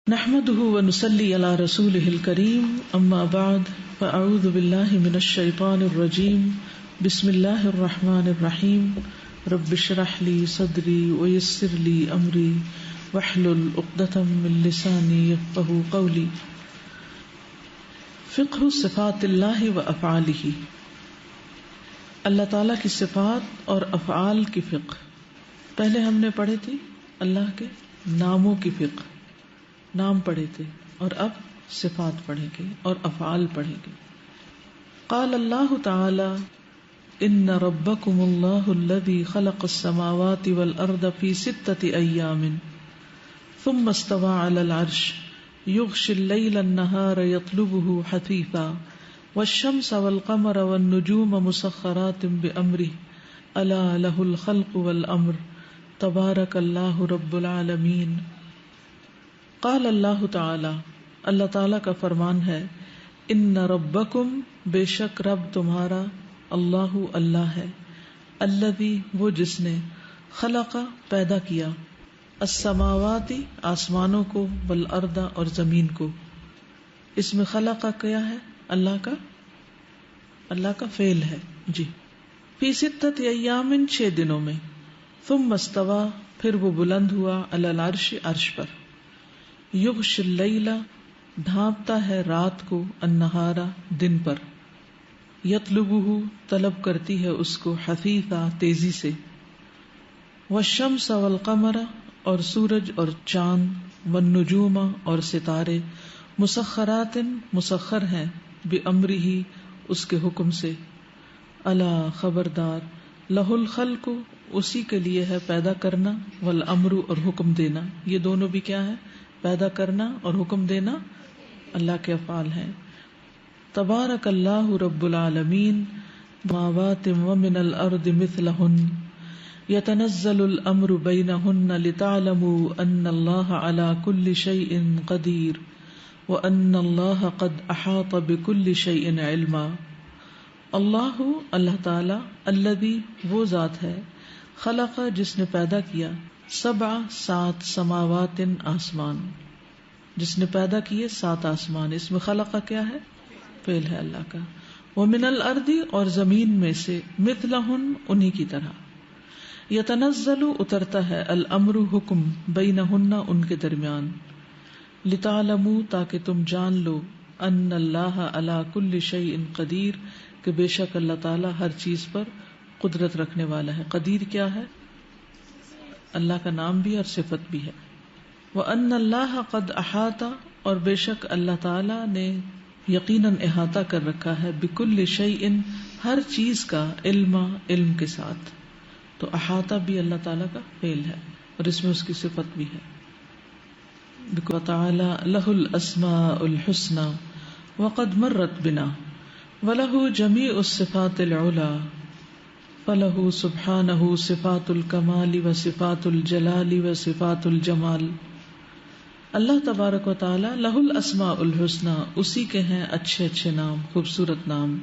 نحمده ونصلي على رسوله الكريم اما بعد فاعوذ بالله من الشيطان الرجيم بسم الله الرحمن الرحيم رب اشرح لي صدري ويسر لي امري واحلل عقدة من لساني يفقهوا قولي. فقہ صفات اللہ و افعالہ، اللہ تعالیٰ کی صفات اور افعال کی فقہ. پہلے ہم نے پڑھے تھے اللہ کے ناموں کی فقہ، نام پڑھے تھے، اور اب صفات پڑھیں گے اور افعال پڑھیں گے. قال اللہ تعالی ان ربکم اللہ الذی خلق السماوات والارض فی 6 ایام ثم استوى علی العرش یغشی اللیل النہار یطلبہ حثیثا والشمس والقمر والنجوم مسخرات بامرہ الا لہ الخلق والامر تبارک اللہ رب العالمین. قال اللہ تعالی، اللہ تعالی کا فرمان ہے، ان ربکم، بے شک رب تمہارا، اللہ اللہ ہے، الذی وہ جس نے، خلق پیدا کیا، السماوات آسمانوں کو، والارض اور زمین کو. اس میں خلق کیا ہے؟ اللہ کا فعل ہے جی. فی 6 ایام 6 دنوں میں، ثم استوى پھر وہ بلند ہوا، علی العرش عرش پر. یغش اللیل ڈھانپتا ہے رات کو، النہار دن پر، یطلبہ طلب کرتی ہے اس کو، حثیثا تیزی سے، والشمس والقمر اور سورج اور چاند، والنجوم اور ستارے، مسخرات مسخر ہیں، بامرہ اس کے حکم سے، الا خبردار، لہ الخلق اسی کے لیے ہے پیدا کرنا، والامر اور حکم دینا. یہ دونوں بھی کیا ہے؟ پیدا کرنا اور حکم دینا اللہ کے افعال ہیں. تبارک اللہ رب العالمین سماوات ومن الارض مثلہن یتنزل الامر بینہن لتعلموا ان اللہ علی کل شیء قدیر وان اللہ قد احاط بکل شیء علما. اللہ تعالی، الذی وہ ذات ہے، خلق جس نے پیدا کیا، 7 سماوات آسمان، جس نے پیدا کیے 7 آسمان. اس میں خلق کیا ہے؟ فعل ہے اللہ کا. ومن الارض اور زمین میں سے، مثلہن انہی کی طرح، یتنزل اترتا ہے، الامر حکم، بینہن ان کے درمیان، لتعلموا تاکہ تم جان لو، ان اللہ علی کل شیء قدیر کہ بے شک اللہ تعالی ہر چیز پر قدرت رکھنے والا ہے. قدیر کیا ہے؟ اللہ کا نام بھی اور صفت بھی ہے. وَأَنَّ اللَّهَ قَدْ أَحَاطَ اور بے شک اللہ تعالی نے یقیناً احاطہ کر رکھا ہے، بِكُلِّ شَيْءٍ ہر چیز کا، علم کے ساتھ. تو احاطہ بھی اللہ تعالی کا فعل ہے اور اس میں اس کی صفت بھی ہے. وَتَعَالَى لَهُ الْأَسْمَاءُ الْحُسْنَى وَقَدْ مَرَّتْ بِنَا وَلَهُ جَمِيعُ الصِّفَاتِ الْعُلَى فَلَهُ سُبْحَانَهُ صِفَاتُ الْكَمَالِ وَصِفَاتُ الْجَلَالِ وَصِفَاتُ الْجَمَالِ. اللہ تبارک و تعالی لہ الاسماء الحسنی، اسی کے ہیں اچھے اچھے نام، خوبصورت نام.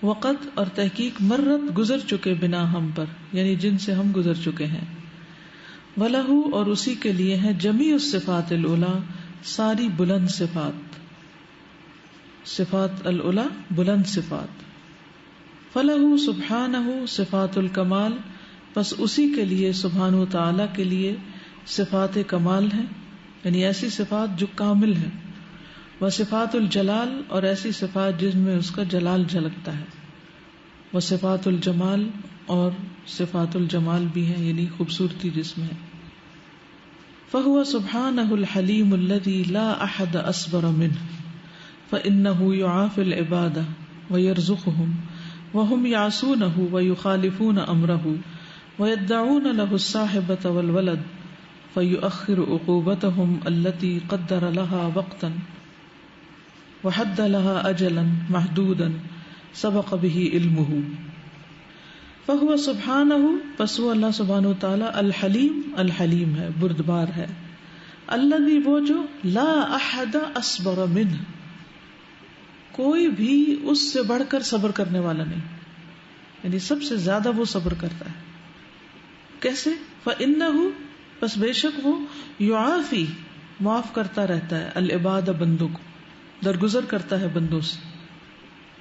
وقت اور تحقیق، مرت گزر چکے، بنا ہم پر یعنی جن سے ہم گزر چکے ہیں. وَلَهُ اور اسی کے لیے ہیں، جمیع الصفات العلی ساری بلند صفات، صفات العلی بلند صفات. فَلَهُ سبحانہ صفات الکمال پس اسی کے لیے، سبحانہ تعالی کے لیے صفات کمال ہیں، یعنی ایسی صفات جو کامل ہیں. وصفات الجلال اور ایسی صفات جن میں اس کا جلال جھلکتا ہے. وصفات الجمال اور صفات الجمال بھی ہیں، یعنی خوبصورتی جس میں ہے. فَهُوَ سُبْحَانَهُ الْحَلِيمُ الَّذِي لَا أَحَدَ أَصْبَرَ مِنْهُ فَإِنَّهُ يُعَافِي الْعِبَادَ وَيَرْزُقُهُمْ وَهُمْ يَعْصُونَهُ وَيُخَالِفُونَ أَمْرَهُ وَيَدَّعُونَ لَهُ الصَّاحِبَةَ وَالْوَلَدَ فَيُؤَخِّرُ عُقُوبَتَهُمْ الَّتِي قَدَّرَ لَهَا وَقْتًا وَحَدَّ لَهَا أَجَلًا مَحْدُودًا سَبَقَ بِهِ عِلْمُهُ. فَهُوَ سُبْحَانَهُ پس وہ اللہ سبحانہ وتعالی، الحلیم ہے، بردبار ہے. الذی وہ جو، لا احد اصبر منہ کوئی بھی اس سے بڑھ کر صبر کرنے والا نہیں، یعنی سب سے زیادہ وہ صبر کرتا ہے. کیسے؟ فَإِنَّهُ پس بے شک وہ، یعافی معاف کرتا رہتا ہے، العباد بندوں کو، درگزر کرتا ہے بندوں سے،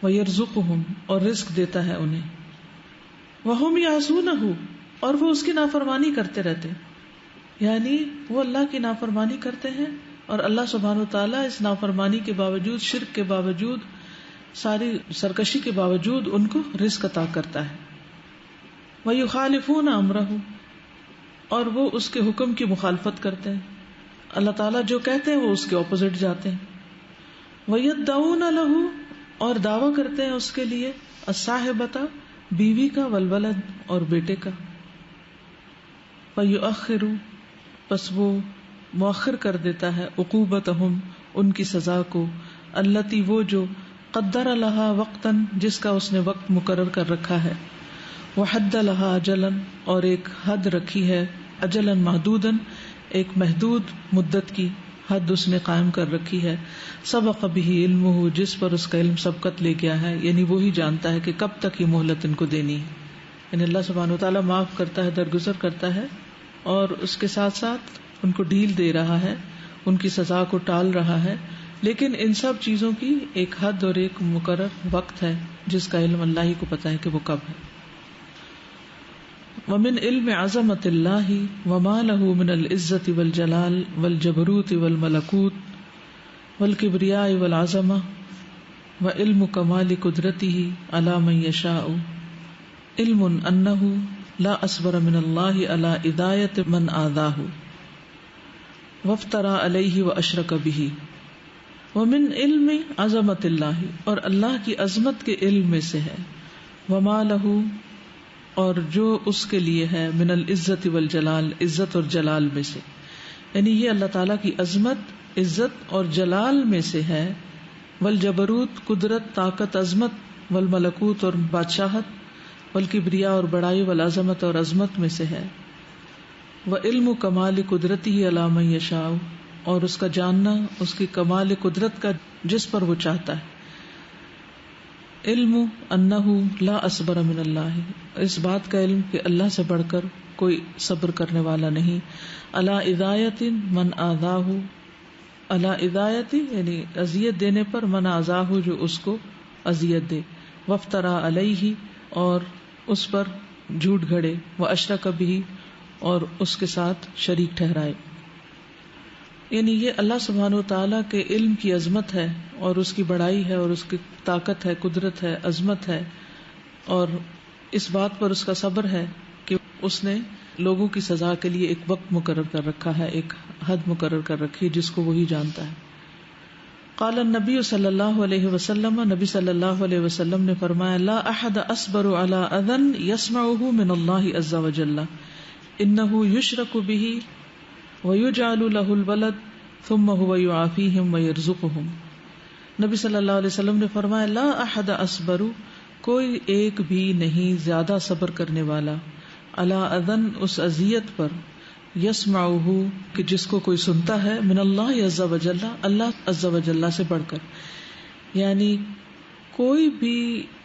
ویرزقہم اور رزق دیتا ہے انہیں، وہم یعصونہ اور وہ اس کی نافرمانی کرتے رہتے ہیں، یعنی وہ اللہ کی نافرمانی کرتے ہیں اور اللہ سبحانہ وتعالیٰ اس نافرمانی کے باوجود، شرک کے باوجود، ساری سرکشی کے باوجود ان کو رزق عطا کرتا ہے، وَيُخَالِفُونَ أَمْرَهُ اور وہ اس کے حکم کی مخالفت کرتے ہیں، اللہ تعالیٰ جو کہتے ہیں وہ اس کے اپوزٹ جاتے ہیں، وَيَدَّعُونَ لَهُ اور دعویٰ کرتے ہیں اس کے لیے، الصَّاحِبَةَ بیوی کا، والولد اور بیٹے کا، فَيُؤَخِّرُ پس وہ مؤخر کر دیتا ہے، عقوبتہم ان کی سزا کو، التی وہ جو قدر لہا وقتاً جس کا اس نے وقت مقرر کر رکھا ہے، وحد لہا اجلاً اور ایک حد رکھی ہے، اجلاً محدوداً ایک محدود مدت کی حد اس نے قائم کر رکھی ہے، سبق بہ علمہ جس پر اس کا علم سبقت لے گیا ہے، یعنی وہی جانتا ہے کہ کب تک یہ مہلت ان کو دینی ہے، یعنی اللہ سبحانہ وتعالیٰ معاف کرتا ہے، درگزر کرتا ہے اور اس کے ساتھ ساتھ ان کو ڈیل دے رہا ہے، ان کی سزا کو ٹال رہا ہے، لیکن ان سب چیزوں کی ایک حد اور ایک مقرر وقت ہے جس کا علم اللہ ہی کو پتا ہے کہ وہ کب ہے۔ ومن علم عظمت اللہ وما له من العزت والجلال والجبروت والملکوت والکبریاء والعظمہ وعلم کمال قدرته على من یشاء علم انہ لا اصبر من اللہ على ہدایت من آذاہ وافترى علیہ واشرک بہ۔ ومن علم عظمت اللہ اور اللہ کی عظمت کے علم میں سے ہے، وما لہ اور جو اس کے لیے ہے، من العزت والجلال عزت اور جلال میں سے، یعنی یہ اللہ تعالیٰ کی عظمت، عزت اور جلال میں سے ہے، والجبروت قدرت، طاقت، عظمت، والملکوت اور بادشاہت، والکبریاء اور بڑائی، والعظمت اور عظمت میں سے ہے، وعلم کمال قدرتی علی من یشاء اور اس کا جاننا اس کی کمال قدرت کا جس پر وہ چاہتا ہے، علم انہ لا اصبر من اللہ اس بات کا علم کہ اللہ سے بڑھ کر کوئی صبر کرنے والا نہیں، علی ہدایت من آذاہ علی ہدایت یعنی اذیت دینے پر، من آذاہ جو اس کو اذیت دے، وافترا علیہ اور اس پر جھوٹ گھڑے، واشرک بہ اور اس کے ساتھ شریک ٹھہرائے، یعنی یہ اللہ سبحانہ وتعالیٰ کے علم کی عظمت ہے اور اس کی بڑائی ہے اور اس کی طاقت ہے، قدرت ہے، عظمت ہے، اور اس بات پر اس کا صبر ہے کہ اس نے لوگوں کی سزا کے لیے ایک وقت مقرر کر رکھا ہے، ایک حد مقرر کر رکھی ہے جس کو وہی جانتا ہے۔ قال النبی صلی اللہ علیہ وسلم نبی صلی اللہ علیہ وسلم نے فرمایا، لا احد اصبر علی اذى يسمعه من اللہ عز وجل انه يشرك به وَيُجْعَلُ لَهُ الْوَلَدُ ثُمَّ هُوَ يُعَافِيهِمْ وَيَرْزُقُهُم۔ نبی صلی اللہ علیہ وسلم نے فرمایا، لا احد اصبر کوئی ایک بھی نہیں زیادہ صبر کرنے والا، علی اذن اس اذیت پر، یسمعہ کہ جس کو کوئی سنتا ہے، من اللہ عز وجل اللہ عز وجل سے بڑھ کر، یعنی کوئی بھی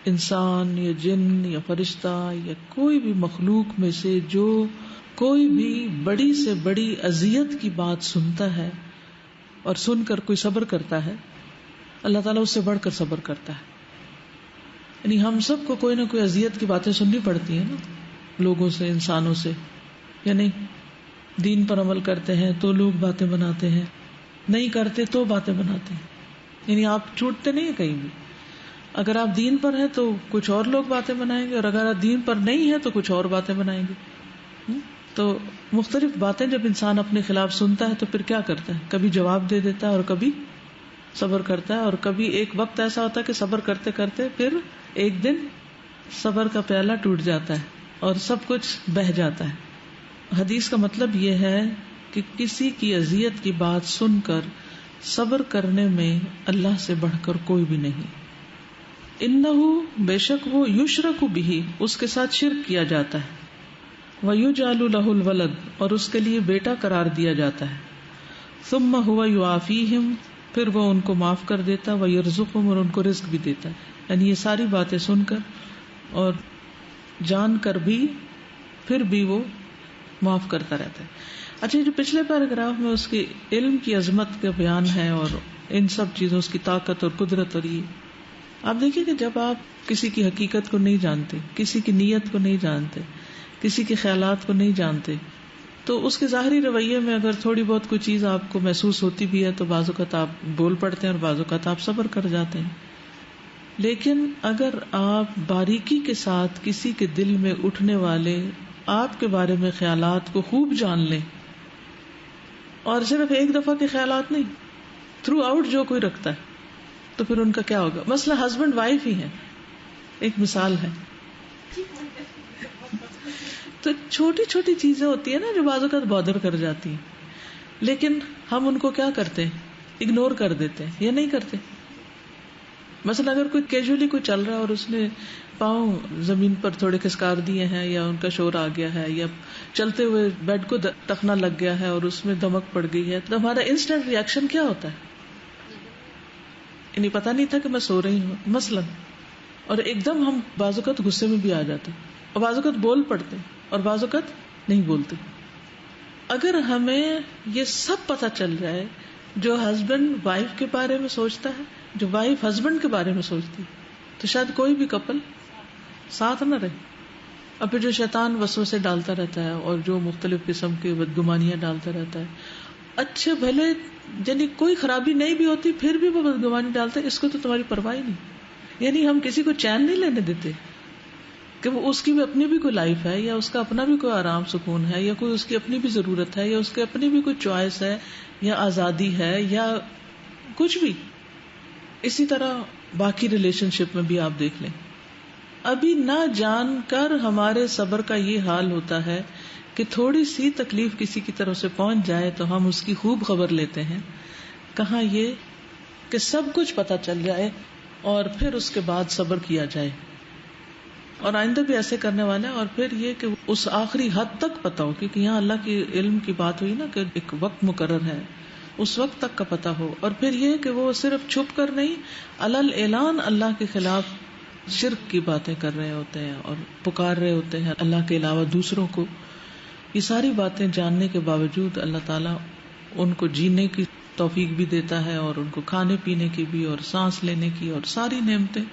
انسان یا جن یا فرشتہ یا کوئی بھی مخلوق میں سے جو کوئی بھی بڑی سے بڑی اذیت کی بات سنتا ہے اور سن کر کوئی صبر کرتا ہے، اللہ تعالیٰ اس سے بڑھ کر صبر کرتا ہے۔ یعنی ہم سب کو کوئی نہ کوئی اذیت کی باتیں سننی پڑتی ہیں نا، لوگوں سے، انسانوں سے، یعنی دین پر عمل کرتے ہیں تو لوگ باتیں بناتے ہیں، نہیں کرتے تو باتیں بناتے ہیں، یعنی آپ چھوٹتے نہیں ہیں کہیں بھی، اگر آپ دین پر ہیں تو کچھ اور لوگ باتیں بنائیں گے، اور اگر آپ دین پر نہیں ہیں تو کچھ اور باتیں بنائیں گے۔ تو مختلف باتیں جب انسان اپنے خلاف سنتا ہے تو پھر کیا کرتا ہے، کبھی جواب دے دیتا ہے اور کبھی صبر کرتا ہے، اور کبھی ایک وقت ایسا ہوتا ہے کہ صبر کرتے کرتے پھر ایک دن صبر کا پیالہ ٹوٹ جاتا ہے اور سب کچھ بہہ جاتا ہے۔ حدیث کا مطلب یہ ہے کہ کسی کی اذیت کی بات سن کر صبر کرنے میں اللہ سے بڑھ کر کوئی بھی نہیں۔ انہو بے شک وہ یشرک بہ اس کے ساتھ شرک کیا جاتا ہے، وَيُجْعَلُ لَهُ الْوَلَدُ اور اس کے لیے بیٹا قرار دیا جاتا ہے، ثُمَّ هُوَ يُعَافِيهِمْ پھر وہ ان کو معاف کر دیتا، وَيَرْزُقُهُمْ اور ان کو رزق بھی دیتا ہے۔ یعنی یہ ساری باتیں سن کر اور جان کر بھی پھر بھی وہ معاف کرتا رہتا ہے۔ اچھا، جو پچھلے پیراگراف میں اس کی علم کی عظمت کا بیان ہے اور ان سب چیزوں، اس کی طاقت اور قدرت، اور یہ آپ دیکھیے کہ جب آپ کسی کی حقیقت کو نہیں جانتے، کسی کی نیت کو نہیں جانتے، کسی کے خیالات کو نہیں جانتے، تو اس کے ظاہری رویے میں اگر تھوڑی بہت کوئی چیز آپ کو محسوس ہوتی بھی ہے تو بعض اوقات آپ بول پڑتے ہیں اور بعض اوقات آپ صبر کر جاتے ہیں. لیکن اگر آپ باریکی کے ساتھ کسی کے دل میں اٹھنے والے آپ کے بارے میں خیالات کو خوب جان لیں، اور صرف ایک دفعہ کے خیالات نہیں، تھرو آؤٹ جو کوئی رکھتا ہے، تو پھر ان کا کیا ہوگا. مثلا ہسبینڈ وائف ہی ہے، ایک مثال ہے. تو چھوٹی چھوٹی چیزیں ہوتی ہیں نا جو بعض اوقات بادر کر جاتی ہیں، لیکن ہم ان کو کیا کرتے ہیں، اگنور کر دیتے ہیں یا نہیں کرتے. مثلا اگر کوئی کیجولی کوئی چل رہا ہے اور اس نے پاؤں زمین پر تھوڑے کھسکار دیے ہیں، یا ان کا شور آ گیا ہے، یا چلتے ہوئے بیڈ کو ٹخنا لگ گیا ہے اور اس میں دمک پڑ گئی ہے، تو ہمارا انسٹنٹ ریئیکشن کیا ہوتا ہے؟ یعنی پتا نہیں تھا کہ میں سو رہی ہوں مثلا، اور ایک دم ہم بعض اوقات غصے میں بھی آ جاتے ہیں، اور بعض اوقات بول پڑتے ہیں اور بعض اوقات نہیں بولتے. اگر ہمیں یہ سب پتا چل جائے، جو ہسبینڈ وائف کے بارے میں سوچتا ہے، جو وائف ہسبینڈ کے بارے میں سوچتی، تو شاید کوئی بھی کپل ساتھ نہ رہے. اور پھر جو شیطان وسوسے ڈالتا رہتا ہے اور جو مختلف قسم کی بدگمانیاں ڈالتا رہتا ہے، اچھے بھلے یعنی کوئی خرابی نہیں بھی ہوتی پھر بھی وہ بدگمانی ڈالتا ہے، اس کو تو تمہاری پرواہ نہیں. یعنی ہم کسی کو چین نہیں لینے دیتے کہ وہ اس کی بھی اپنی بھی کوئی لائف ہے، یا اس کا اپنا بھی کوئی آرام سکون ہے، یا کوئی اس کی اپنی بھی ضرورت ہے، یا اس کی اپنی بھی کوئی چوائس ہے، یا آزادی ہے، یا کچھ بھی. اسی طرح باقی ریلیشن شپ میں بھی آپ دیکھ لیں، ابھی نہ جان کر ہمارے صبر کا یہ حال ہوتا ہے کہ تھوڑی سی تکلیف کسی کی طرف سے پہنچ جائے تو ہم اس کی خوب خبر لیتے ہیں. کہاں یہ کہ سب کچھ پتا چل جائے اور پھر اس کے بعد صبر کیا جائے. اور آئندہ بھی ایسے کرنے والے ہیں. اور پھر یہ کہ اس آخری حد تک پتا ہو، کیونکہ یہاں اللہ کی علم کی بات ہوئی نا کہ ایک وقت مقرر ہے، اس وقت تک کا پتا ہو. اور پھر یہ کہ وہ صرف چھپ کر نہیں، علل اعلان اللہ کے خلاف شرک کی باتیں کر رہے ہوتے ہیں اور پکار رہے ہوتے ہیں اللہ کے علاوہ دوسروں کو. یہ ساری باتیں جاننے کے باوجود اللہ تعالیٰ ان کو جینے کی توفیق بھی دیتا ہے، اور ان کو کھانے پینے کی بھی، اور سانس لینے کی، اور ساری نعمتیں.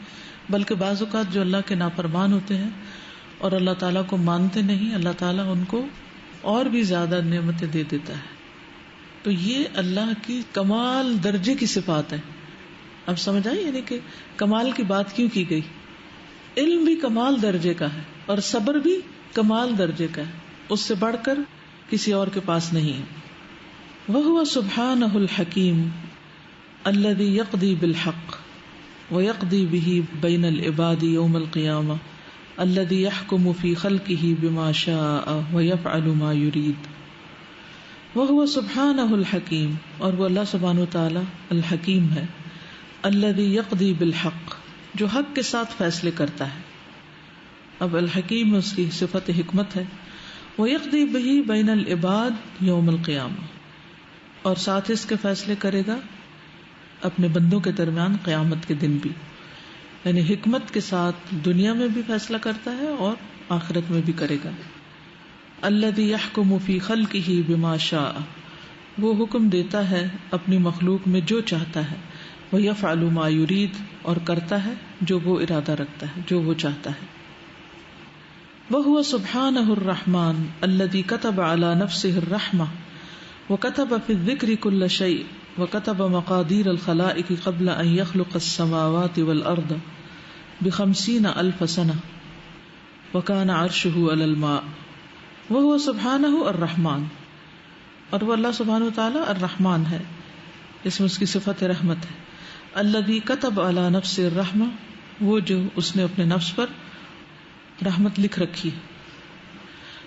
بلکہ بعض اوقات جو اللہ کے نافرمان ہوتے ہیں اور اللہ تعالیٰ کو مانتے نہیں، اللہ تعالیٰ ان کو اور بھی زیادہ نعمتیں دے دیتا ہے. تو یہ اللہ کی کمال درجے کی صفات ہے. اب سمجھ آئی یعنی کہ کمال کی بات کیوں کی گئی. علم بھی کمال درجے کا ہے اور صبر بھی کمال درجے کا ہے، اس سے بڑھ کر کسی اور کے پاس نہیں ہے. وَهُوَ سُبْحَانَهُ الْحَكِيمُ الَّذِي يَقْضِي بِالْحَقِّ وَيَقْضِي بِهِ بَيْنَ الْعِبَادِ يَوْمَ الْقِيَامَةِ الَّذِي يَحْكُمُ فِي خَلْقِهِ بِمَا شَاءَ وَيَفْعَلُ مَا يُرِيدُ. وَهُوَ سُبْحَانَهُ الْحَكِيمُ، اور وہ اللہ سبحانہ وتعالی الحکیم ہے. الَّذِي يَقْضِي بِالْحَقِّ، جو حق کے ساتھ فیصلے کرتا ہے. اب الحکیم اس کی صفت حکمت ہے. وَيَقْضِي بِهِ بَيْنَ الْعِبَادِ يَوْمَ الْقِيَامَةِ، اور ساتھ اس کے فیصلے کرے گا اپنے بندوں کے درمیان قیامت کے دن بھی. یعنی حکمت کے ساتھ دنیا میں بھی فیصلہ کرتا ہے اور آخرت میں بھی کرے گا. الَّذِي يَحْكُمُ فِي خَلْقِهِ بِمَا شَاءَ، وہ حکم دیتا ہے اپنی مخلوق میں جو چاہتا ہے. وَيَفْعَلُ مَا يُرِيدُ، اور کرتا ہے جو وہ ارادہ رکھتا ہے، جو وہ چاہتا ہے. وَهُوَ سُبْحَانَهُ الرَّحْمَٰنُ الَّذِي كَتَبَ عَلَى نَفْسِهِ الرَّحْمَةَ وَكَتَبَ فِي الذِّكْرِ كُلَّ شَيْءٍ وَكَتَبَ مَقَادِيرَ الْخَلَائِقِ قَبْلَ أَن يَخْلُقَ السَّمَاوَاتِ وَالْأَرْضَ ب50,000 سَنَةٍ وَكَانَ عَرْشُهُ عَلَى الْمَاءِ. وَهُوَ سُبْحَانَهُ الرَّحْمَٰنُ، اور وہ اللہ سبحانہ وتعالی الرحمن ہے، اس میں اس کی صفت رحمت ہے. الذی کتب علی نفسہ الرحمہ، وہ جو اس نے اپنے نفس پر رحمت لکھ رکھی.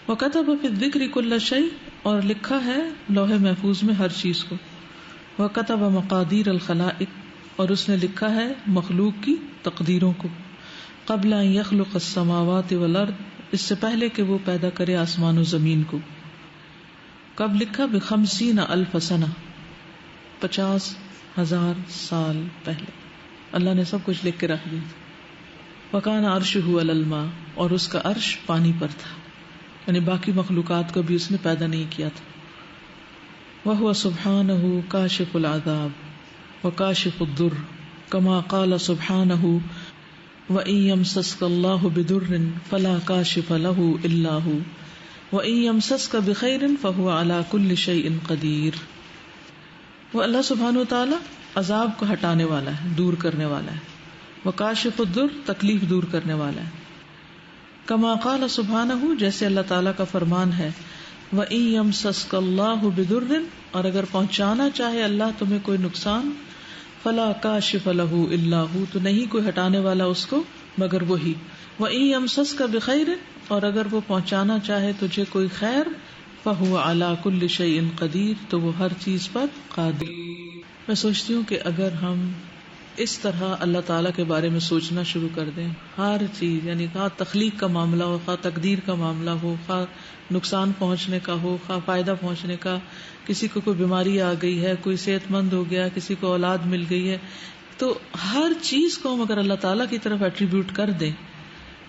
وکتب فی الذکر کل شیء، اور لکھا ہے لوح محفوظ میں ہر چیز کو. وکتب مقادیر الخلائق، اور اس نے لکھا ہے مخلوق کی تقدیروں کو. قبل ان یخلق السماوات والارض، اس سے پہلے کہ وہ پیدا کرے آسمان و زمین کو. کب لکھا؟ ب50,000 سنہ، 50,000 سال پہلے اللہ نے سب کچھ لکھ کے رکھ دیا. وَكَانَ عَرْشُهُ عَلَى الْمَاءِ، اور اس کا عرش پانی پر تھا، یعنی باقی مخلوقات کو بھی اس نے پیدا نہیں کیا تھا. وهو سبحانه كاشف العذاب وكاشف الضر كما قال سبحانه وَإِن يَمْسَسْكَ اللَّهُ بِضُرٍّ فَلَا كَاشِفَ لَهُ إِلَّا هُوَ وَإِن يَمْسَسْكَ بِخَيْرٍ فَهُوَ عَلَى كُلِّ شَيْءٍ قَدِيرٌ. وہ اللہ سبحانہ وتعالی عذاب کو ہٹانے والا ہے، دور کرنے والا ہے، وَكَاشِفُ الضُّرِّ تکلیف دور کرنے والا ہے. کما قال سبحانہ جیسے اللہ تعالیٰ کا فرمان ہے وَإِن يَمْسَسْكَ اللَّهُ بِضُرٍّ اور اگر پہنچانا چاہے اللہ تمہیں کوئی نقصان فلا کاشف لہ الا ہو تو نہیں کوئی ہٹانے والا اس کو مگر وہی. وَإِن يَمْسَسْكَ بِخَيْرٍ اور اگر وہ پہنچانا چاہے تجھے کوئی خیر فَهُوَ عَلَى كُلِّ شَيْءٍ قَدِيرٌ تو وہ ہر چیز پر قادر. میں سوچتی ہوں کہ اگر ہم اس طرح اللہ تعالیٰ کے بارے میں سوچنا شروع کر دیں، ہر چیز یعنی خواہ تخلیق کا معاملہ ہو، خواہ تقدیر کا معاملہ ہو، خواہ نقصان پہنچنے کا ہو، خواہ فائدہ پہنچنے کا، کسی کو کوئی بیماری آ گئی ہے، کوئی صحت مند ہو گیا، کسی کو اولاد مل گئی ہے، تو ہر چیز کو ہم اگر اللہ تعالیٰ کی طرف ایٹریبیوٹ کر دیں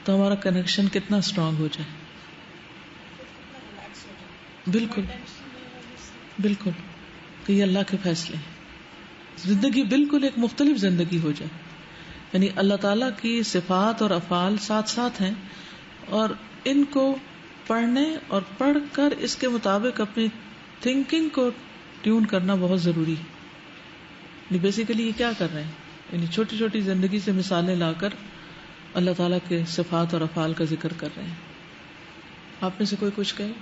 تو ہمارا کنیکشن کتنا اسٹرانگ ہو جائے. بالکل بالکل کہ یہ اللہ کے فیصلے ہیں، زندگی بالکل ایک مختلف زندگی ہو جائے. یعنی اللہ تعالیٰ کی صفات اور افعال ساتھ ساتھ ہیں اور ان کو پڑھنے اور پڑھ کر اس کے مطابق اپنی تھنکنگ کو ٹیون کرنا بہت ضروری ہے. یعنی بیسیکلی یہ کیا کر رہے ہیں، یعنی چھوٹی چھوٹی زندگی سے مثالیں لا کر اللہ تعالیٰ کے صفات اور افعال کا ذکر کر رہے ہیں. آپ میں سے کوئی کچھ کہے؟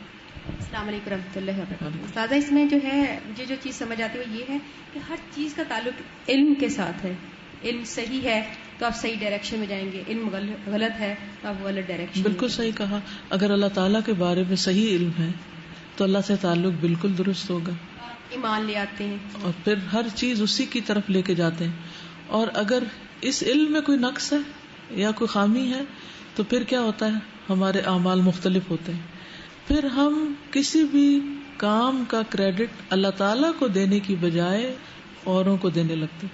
السلام علیکم ورحمۃ اللہ وبرکاتہ. استاذہ اس میں جو ہے مجھے جو چیز سمجھ آتی ہے وہ یہ ہے کہ ہر چیز کا تعلق علم کے ساتھ ہے. علم صحیح ہے تو آپ صحیح ڈائریکشن میں جائیں گے، علم غلط ہے تو آپ غلط ڈائریکشن. بالکل صحیح کہا. اگر اللہ تعالیٰ کے بارے میں صحیح علم ہے تو اللہ سے تعلق بالکل درست ہوگا، ایمان لے آتے ہیں اور پھر ہر چیز اسی کی طرف لے کے جاتے ہیں. اور اگر اس علم میں کوئی نقص ہے یا کوئی خامی ہے تو پھر کیا ہوتا ہے، ہمارے اعمال مختلف ہوتے ہیں. پھر ہم کسی بھی کام کا کریڈٹ اللہ تعالیٰ کو دینے کی بجائے اوروں کو دینے لگتے.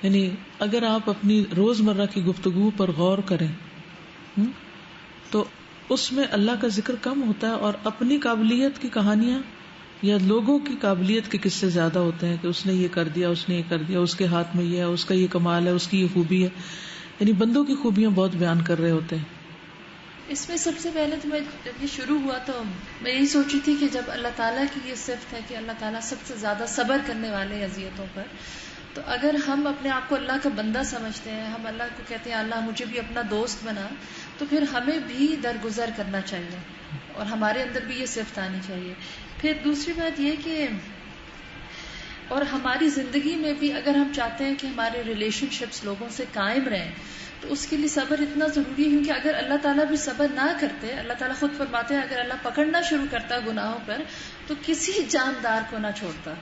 یعنی اگر آپ اپنی روزمرہ کی گفتگو پر غور کریں تو اس میں اللہ کا ذکر کم ہوتا ہے اور اپنی قابلیت کی کہانیاں یا لوگوں کی قابلیت کے قصے زیادہ ہوتے ہیں کہ اس نے یہ کر دیا، اس نے یہ کر دیا، اس کے ہاتھ میں یہ ہے، اس کا یہ کمال ہے، اس کی یہ خوبی ہے. یعنی بندوں کی خوبیاں بہت بیان کر رہے ہوتے ہیں. اس میں سب سے پہلے تو میں جب یہ شروع ہوا تو میں یہی سوچی تھی کہ جب اللہ تعالیٰ کی یہ صفت ہے کہ اللہ تعالیٰ سب سے زیادہ صبر کرنے والے ہیں اذیتوں پر، تو اگر ہم اپنے آپ کو اللہ کا بندہ سمجھتے ہیں، ہم اللہ کو کہتے ہیں اللہ مجھے بھی اپنا دوست بنا، تو پھر ہمیں بھی درگزر کرنا چاہیے اور ہمارے اندر بھی یہ صفت آنی چاہیے. پھر دوسری بات یہ کہ اور ہماری زندگی میں بھی اگر ہم چاہتے ہیں کہ ہمارے ریلیشن شپس لوگوں سے قائم رہیں تو اس کے لیے صبر اتنا ضروری ہے، کیونکہ اگر اللہ تعالیٰ بھی صبر نہ کرتے، اللہ تعالیٰ خود فرماتے ہیں اگر اللہ پکڑنا شروع کرتا گناہوں پر تو کسی جاندار کو نہ چھوڑتا.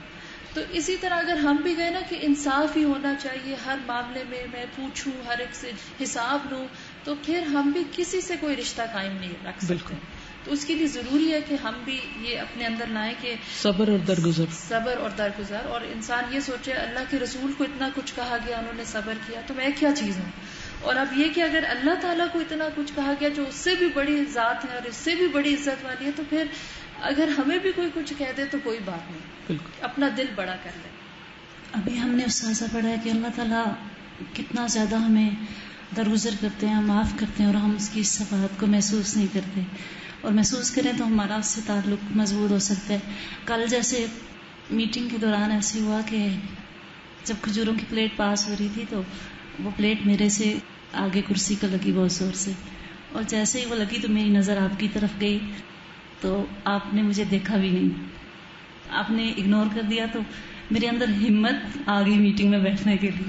تو اسی طرح اگر ہم بھی گئے نا کہ انصاف ہی ہونا چاہیے ہر معاملے میں پوچھوں، ہر ایک سے حساب لوں، تو پھر ہم بھی کسی سے کوئی رشتہ قائم نہیں رکھ سکتے. تو اس کے لیے ضروری ہے کہ ہم بھی یہ اپنے اندر لائیں کہ صبر اور درگزر، اور انسان یہ سوچے اللہ کے رسول کو اتنا کچھ کہا گیا، انہوں نے صبر کیا، تو میں کیا چیز ہوں. اور اب یہ کہ اگر اللہ تعالیٰ کو اتنا کچھ کہا گیا جو اس سے بھی بڑی ذات ہے اور اس سے بھی بڑی عزت والی ہے، تو پھر اگر ہمیں بھی کوئی کچھ کہہ دے تو کوئی بات نہیں، اپنا دل بڑا کر لے. ابھی ہم نے استاذہ پڑھا ہے کہ اللہ تعالیٰ کتنا زیادہ ہمیں درگزر کرتے ہیں، معاف کرتے ہیں، اور ہم اس کی صفات کو محسوس نہیں کرتے، اور محسوس کریں تو ہمارا اس سے تعلق مضبوط ہو سکتا ہے. کل جیسے میٹنگ کے دوران ایسے ہوا کہ جب کھجوروں کی پلیٹ پاس ہو رہی تھی تو وہ پلیٹ میرے سے آگے کرسی کو لگی بہت زور سے، اور جیسے ہی وہ لگی تو میری نظر آپ کی طرف گئی تو آپ نے مجھے دیکھا بھی نہیں، آپ نے اگنور کر دیا. تو میرے اندر ہمت آ گئی میٹنگ میں بیٹھنے کے لیے.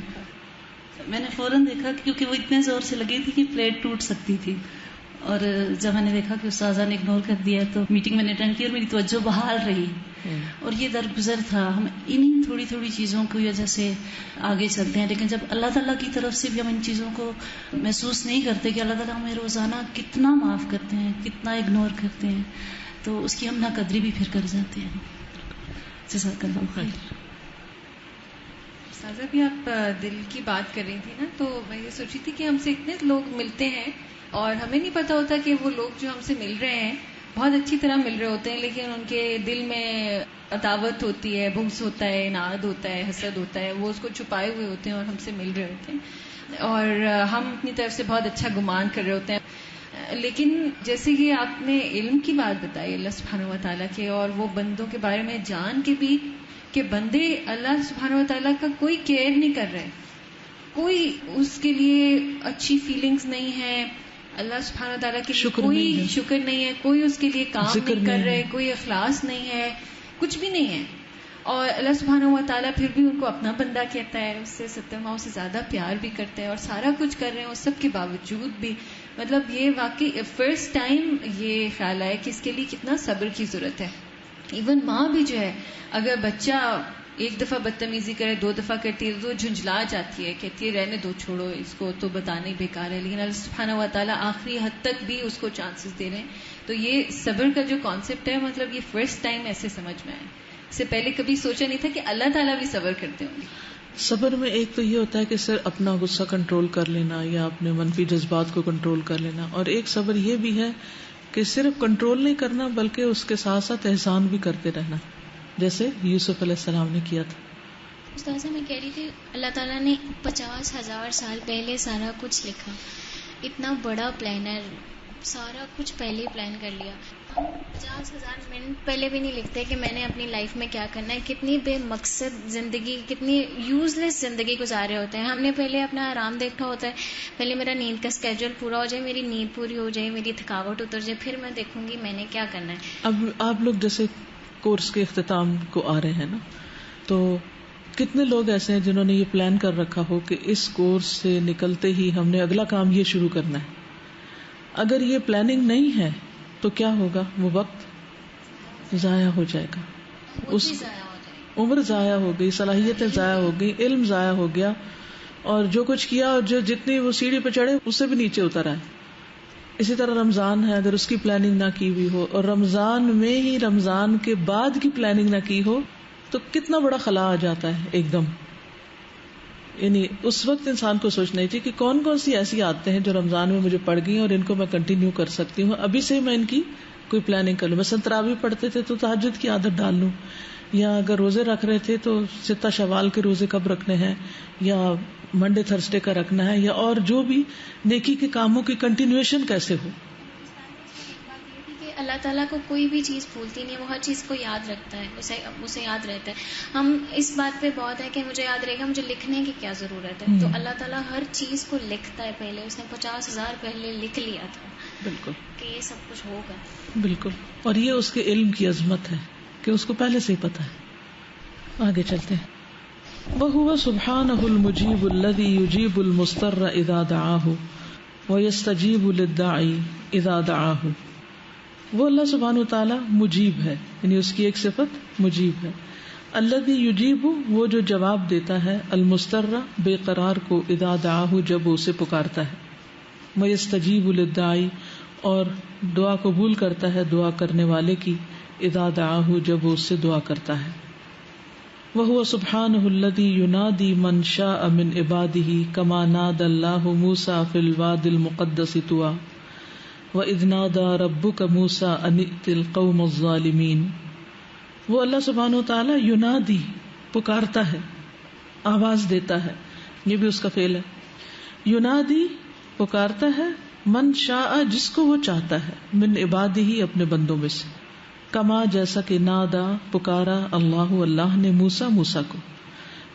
میں نے فوراً دیکھا کیونکہ وہ اتنے زور سے لگی تھی کہ پلیٹ ٹوٹ سکتی تھی، اور جب میں نے دیکھا کہ استاذہ نے اگنور کر دیا تو میٹنگ میں نے اٹینڈ کی اور میری توجہ بحال رہی. اور یہ درگزر تھا. ہم انہی تھوڑی تھوڑی چیزوں کی وجہ سے آگے چلتے ہیں، لیکن جب اللہ تعالیٰ کی طرف سے بھی ہم ان چیزوں کو محسوس نہیں کرتے کہ اللہ تعالیٰ ہمیں روزانہ کتنا معاف کرتے ہیں، کتنا اگنور کرتے ہیں، تو اس کی ہم ناقدری بھی پھر کر جاتے ہیں. جزاک اللہ خیر. استاذہ بھی آپ دل کی بات کر رہی تھی نا، تو میں یہ سوچی تھی کہ ہم سے اتنے لوگ ملتے ہیں اور ہمیں نہیں پتا ہوتا کہ وہ لوگ جو ہم سے مل رہے ہیں بہت اچھی طرح مل رہے ہوتے ہیں، لیکن ان کے دل میں عداوت ہوتی ہے، بغض ہوتا ہے، اناد ہوتا ہے، حسد ہوتا ہے، وہ اس کو چھپائے ہوئے ہوتے ہیں اور ہم سے مل رہے ہوتے ہیں، اور ہم اپنی طرف سے بہت اچھا گمان کر رہے ہوتے ہیں. لیکن جیسے کہ آپ نے علم کی بات بتائی اللہ سبحانہ و تعالیٰ کے، اور وہ بندوں کے بارے میں جان کے بھی کہ بندے اللہ سبحانہ و تعالیٰ کا کوئی کیئر نہیں کر رہے، کوئی اس کے لیے اچھی فیلنگز نہیں ہے، اللہ سبحانہ و تعالیٰ کے لیے کوئی شکر نہیں ہے، کوئی اس کے لیے کام نہیں کر رہے، کوئی اخلاص نہیں ہے، کچھ بھی نہیں ہے، اور اللہ سبحانہ و تعالیٰ پھر بھی ان کو اپنا بندہ کہتا ہے، اس سے 70 ماؤں سے زیادہ پیار بھی کرتا ہے، اور سارا کچھ کر رہے ہیں، اس سب کے باوجود بھی مطلب یہ واقعی فرسٹ ٹائم یہ خیال آیا کہ اس کے لیے کتنا صبر کی ضرورت ہے. ایون ماں بھی جو ہے، اگر بچہ ایک دفعہ بدتمیزی کرے، 2 دفعہ کرتی ہے تو جھنجھلا جاتی ہے، کہتی ہے رہنے دو، چھوڑو اس کو، تو بتانا ہی بیکار ہے، لیکن اللہ سبحانہ و تعالیٰ آخری حد تک بھی اس کو چانسز دے رہے ہیں. تو یہ صبر کا جو کانسیپٹ ہے، مطلب یہ فرسٹ ٹائم ایسے سمجھ میں آئے، اس سے پہلے کبھی سوچا نہیں تھا کہ اللہ تعالیٰ بھی صبر کرتے ہوں گے. صبر میں ایک تو یہ ہوتا ہے کہ صرف اپنا غصہ کنٹرول کر لینا یا اپنے منفی جذبات کو کنٹرول کر لینا، اور ایک صبر یہ بھی ہے کہ صرف کنٹرول نہیں کرنا بلکہ اس کے ساتھ ساتھ احسان بھی کرتے رہنا، جیسے یوسف علیہ السلام نے کیا تھا. استاذہ میں کہہ رہی تھی اللہ تعالیٰ نے 50,000 سال پہلے سارا کچھ لکھا، اتنا بڑا پلانر، سارا کچھ پہلے پلان کر لیا. ہم 50,000 منٹ پہلے بھی نہیں لکھتے کہ میں نے اپنی لائف میں کیا کرنا ہے. کتنی بے مقصد زندگی، کتنی یوز لیس زندگی گزارے ہوتے ہیں. ہم نے پہلے اپنا آرام دیکھا ہوتا ہے، پہلے میرا نیند کا اسکیجول پورا ہو جائے، میری نیند پوری ہو جائے، میری تھکاوٹ اتر جائے، پھر میں دیکھوں گی میں نے کیا کرنا ہے. اب آپ لوگ جیسے کورس کے اختتام کو آ رہے ہیں نا، تو کتنے لوگ ایسے ہیں جنہوں نے یہ پلان کر رکھا ہو کہ اس کورس سے نکلتے ہی ہم نے اگلا کام یہ شروع کرنا ہے. اگر یہ پلاننگ نہیں ہے تو کیا ہوگا؟ وہ وقت ضائع ہو جائے گا، اس عمر ضائع ہو گئی، صلاحیتیں ضائع ہو گئی، علم ضائع ہو گیا، اور جو کچھ کیا اور جو جتنی وہ سیڑھی پہ چڑھے اس سے بھی نیچے اتر آئے. اسی طرح رمضان ہے، اگر اس کی پلاننگ نہ کی ہوئی ہو اور رمضان میں ہی رمضان کے بعد کی پلاننگ نہ کی ہو تو کتنا بڑا خلا آ جاتا ہے ایک دم. یعنی اس وقت انسان کو سوچنا چاہیے کہ کون کون سی ایسی عادتیں ہیں جو رمضان میں مجھے پڑ گئی اور ان کو میں کنٹینیو کر سکتی ہوں، ابھی سے میں ان کی کوئی پلاننگ کر لوں. مثلا تراویح پڑھتے تھے تو تہجد کی عادت ڈال لوں، یا اگر روزے رکھ رہے تھے تو 6 شوال کے روزے کب رکھنے ہیں، یا منڈے تھرسڈے کا رکھنا ہے، یا اور جو بھی نیکی کے کاموں کی کنٹینیوشن کیسے ہو. اللہ تعالیٰ کو کوئی بھی چیز بھولتی نہیں، وہ ہر چیز کو یاد رکھتا ہے، اسے یاد رہتا ہے. ہم اس بات پہ بہت ہے کہ مجھے یاد رہے گا، مجھے لکھنے کی کیا ضرورت ہے. تو اللہ تعالیٰ ہر چیز کو لکھتا ہے پہلے، اس نے 50,000 پہلے لکھ لیا تھا بالکل کہ یہ سب کچھ ہوگا. بالکل، اور یہ اس کے علم کی عظمت ہے کہ اس کو پہلے سے ہی پتا ہے. آگے چلتے ہیں. وَهُوَ سُبْحَانَهُ الْمُجِيبُ الَّذِي يُجِيبُ الْمُضْطَرَّ إِذَا دَعَاهُ وَيَسْتَجِيبُ لِلدَّاعِ إِذَا دَعَاهُ. وہ اللہ سبحانہ وتعالی مجیب ہے، یعنی اس کی ایک صفت مجیب ہے. الذی یجیب، وہ جو جواب دیتا ہے، المضطر، بے قرار کو، اذا دعاہ، جب اسے پکارتا ہے. ویستجیب للداعی، اور دعا قبول کرتا ہے دعا کرنے والے کی، اذا دعاہ، جب اس سے دعا کرتا ہے. وہو سبحانہ الذی ینادی من شاء من عبادہ کما نادى اللہ موسیٰ فی الوادی المقدس طویٰ وَإِذْ نَادَى رَبُّكَ مُوسَىٰ أَنِ ائْتِ الْقَوْمَ الظَّالِمِينَ. وہ اللہ سبحانہ وتعالی ینادی، پکارتا ہے، آواز دیتا ہے، یہ بھی اس کا فعل ہے. ینادی، پکارتا ہے، من شاء، جس کو وہ چاہتا ہے، من عبادہ، اپنے بندوں میں سے. کما، جیسا کہ نادا، پکارا، اللہ نے موسیٰ کو،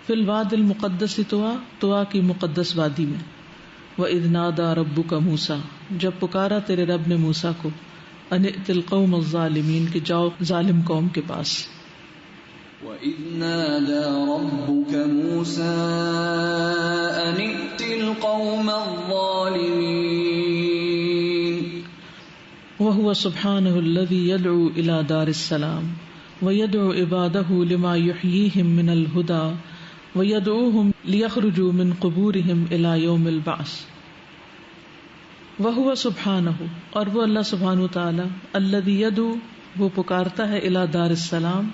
فی الوادی المقدس طویٰ، طویٰ کی مقدس وادی میں. وَإِذْ نَادَى رَبُّكَ مُوسَىٰ، جب پکارا تیرے رب نے موسیٰ کو، أَنِ ائْتِ الْقَوْمَ الظَّالِمِينَ، کہ جاؤ ظالم قوم کے پاس. وَإِذْ نَادَى رَبُّكَ مُوسَىٰ أَنِ ائْتِ الْقَوْمَ الظَّالِمِينَ. وَهُوَ سُبْحَانَهُ الَّذِي يَدْعُو إِلَىٰ دَارِ السَّلَامِ وَيَدْعُو عِبَادَهُ لِمَا يُحْيِيهِم مِّنَ الْهُدَىٰ وَيَدْعُوهُمْ لِيَخْرُجُوا مِنْ قُبُورِهِمْ إِلَىٰ يَوْمِ الْبَعْثِ. وَهُوَ سُبْحَانَهُ، اور وہ اللہ سبحانہ وتعالی، الذی يدعو، وہ پکارتا ہے، إِلَىٰ دَارِ السَّلَام،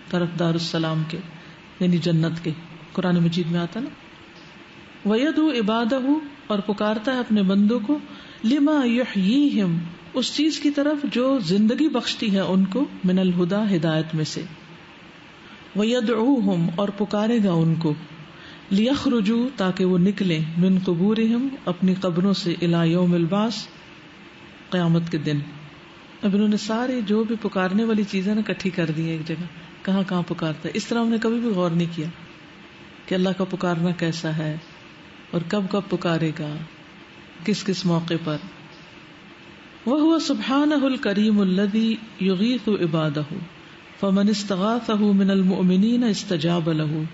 طرف دار السلام کے، یعنی جنت کے. قرآن مجید میں آتا نا. وَيَدْعُو عِبَادَهُ، اور پکارتا ہے اپنے بندوں کو، لِمَا يُحْيِيهِمْ، اس چیز کی طرف جو زندگی بخشتی ہے ان کو، من الہدا ہدایت میں سے، وَيَدْعُوهُمْ اور پکارے گا ان کو، لِيَخْرُجُوا تاکہ وہ نکلیں، من قبورہم اپنی قبروں سے، الی یوم البعث قیامت کے دن. اب انہوں نے سارے جو بھی پکارنے والی چیزیں نا اکٹھی کر دی ہیں ایک جگہ، کہاں کہاں پکارتا ہے. اس طرح ہم نے کبھی بھی غور نہیں کیا کہ اللہ کا پکارنا کیسا ہے اور کب کب پکارے گا، کس کس موقع پر. وَهُوَ سُبْحَانَهُ الْكَرِيمُ الَّذِي يُغِيثُ عِبَادَهُ فَمَنِ اسْتَغَاثَهُ مِنَ الْمُؤْمِنِينَ اسْتَجَابَ لَهُ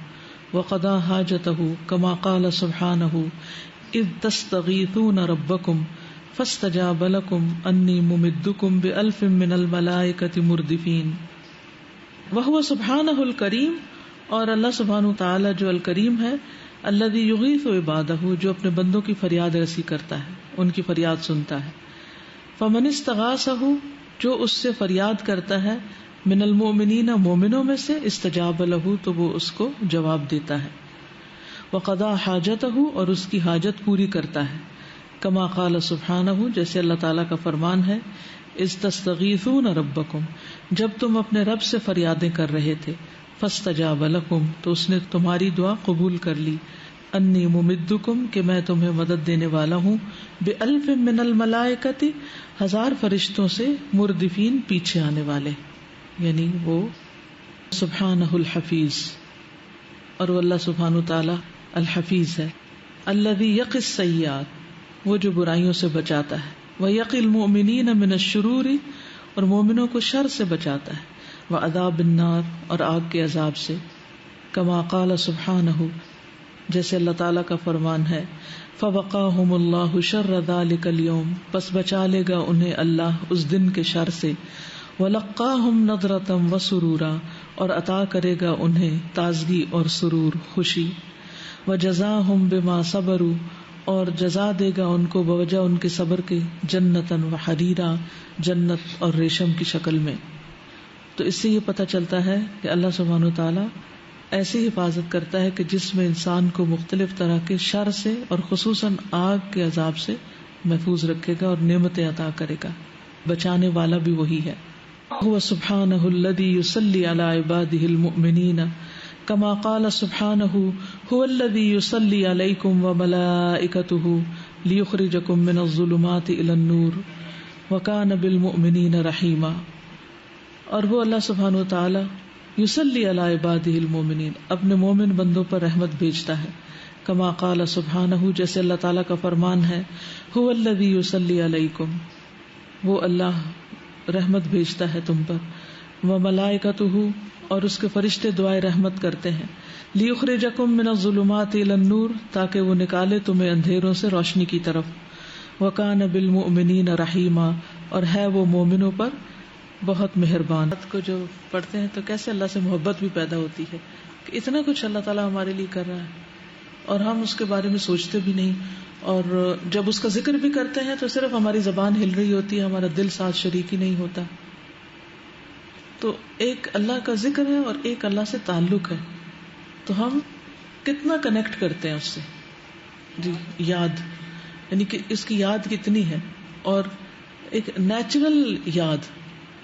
وَقَضَى حَاجَتَهُ كَمَا قَالَ سُبْحَانَهُ إِذْ تَسْتَغِيثُونَ رَبَّكُمْ فَاسْتَجَابَ لَكُمْ أَنِّي مُمِدُّكُمْ بِأَلْفٍ مِّنَ الْمَلَائِكَةِ مُرْدِفِينَ. وَهُوَ سُبْحَانَهُ الْكَرِيمُ اور اللہ سبحانہ وتعالی جو الکریم ہے، الذی یغیث عبادہ جو اپنے بندوں کی فریاد رسی کرتا ہے، ان کی فریاد سنتا ہے. فمن استغاثہ جو اس سے فریاد کرتا ہے، من المؤمنین مومنوں میں سے، استجاب لہ تو وہ اس کو جواب دیتا ہے. وقضا حاجتہ اور اس کی حاجت پوری کرتا ہے. کما قال سبحانہ جیسے اللہ تعالیٰ کا فرمان ہے، اذ تستغیثون ربکم جب تم اپنے رب سے فریادیں کر رہے تھے، فاستجاب لکم تو اس نے تمہاری دعا قبول کر لی. انی ممدکم کہ میں تمہیں مدد دینے والا ہوں، بألف من الملائکۃ 1000 فرشتوں سے، مردفین پیچھے آنے والے، یعنی وہ سبحانہ الحفیظ، اور وہ اللہ سبحانہ تعالی الحفیظ ہے. الذی یقی السیئات وہ جو برائیوں سے بچاتا ہے، ویقی المؤمنین من الشرور اور مومنوں کو شر سے بچاتا ہے، وعذاب النار اور آگ کے عذاب سے. کما قال سبحانہ جیسے اللہ تعالیٰ کا فرمان ہے، فوقاہم اللہ شر ذلک اليوم پس بچا لے گا انہیں اللہ اس دن کے شر سے. ولقاہم نضرۃ وسرورا اور عطا کرے گا انہیں تازگی اور سرور، خوشی. وجزاہم بما صبروا اور جزا دے گا ان کو بوجہ ان کے صبر کے، جنتاً وحریرا جنت اور ریشم کی شکل میں. تو اس سے یہ پتہ چلتا ہے کہ اللہ سبحانہ وتعالی ایسی حفاظت کرتا ہے کہ جس میں انسان کو مختلف طرح کے شر سے اور خصوصاً آگ کے عذاب سے محفوظ رکھے گا اور نعمتیں عطا کرے گا. بچانے والا بھی وہی ہے. هو سبحانہ الذی یصلی علی عبادہ المؤمنین کما قال سبحانہ هو الذی یصلی علیکم وملائکتہ لیخرجکم من الظلمات الی النور وکان بالمؤمنین رحیما. اور وہ اللہ سبحانہ وتعالی یصلی علی عبادہ المؤمنین اپنے مومن بندوں پر رحمت بھیجتا ہے. کما قال سبحانہ جیسے اللہ تعالیٰ کا فرمان ہے، هو الذی یصلی علیکم وہ اللہ رحمت بھیجتا ہے تم پر، وملائکتہ اور اس کے فرشتے دعائے رحمت کرتے ہیں، لیخرجکم من الظلمات الی النور تاکہ وہ نکالے تمہیں اندھیروں سے روشنی کی طرف. وکان بالمؤمنین رحیما اور ہے وہ مومنوں پر بہت مہربان. کو جو پڑھتے ہیں تو کیسے اللہ سے محبت بھی پیدا ہوتی ہے کہ اتنا کچھ اللہ تعالیٰ ہمارے لیے کر رہا ہے اور ہم اس کے بارے میں سوچتے بھی نہیں، اور جب اس کا ذکر بھی کرتے ہیں تو صرف ہماری زبان ہل رہی ہوتی ہے، ہمارا دل ساتھ شریک ہی نہیں ہوتا. تو ایک اللہ کا ذکر ہے اور ایک اللہ سے تعلق ہے، تو ہم کتنا کنیکٹ کرتے ہیں اس سے. جی یاد، یعنی کہ اس کی یاد کتنی ہے، اور ایک نیچرل یاد،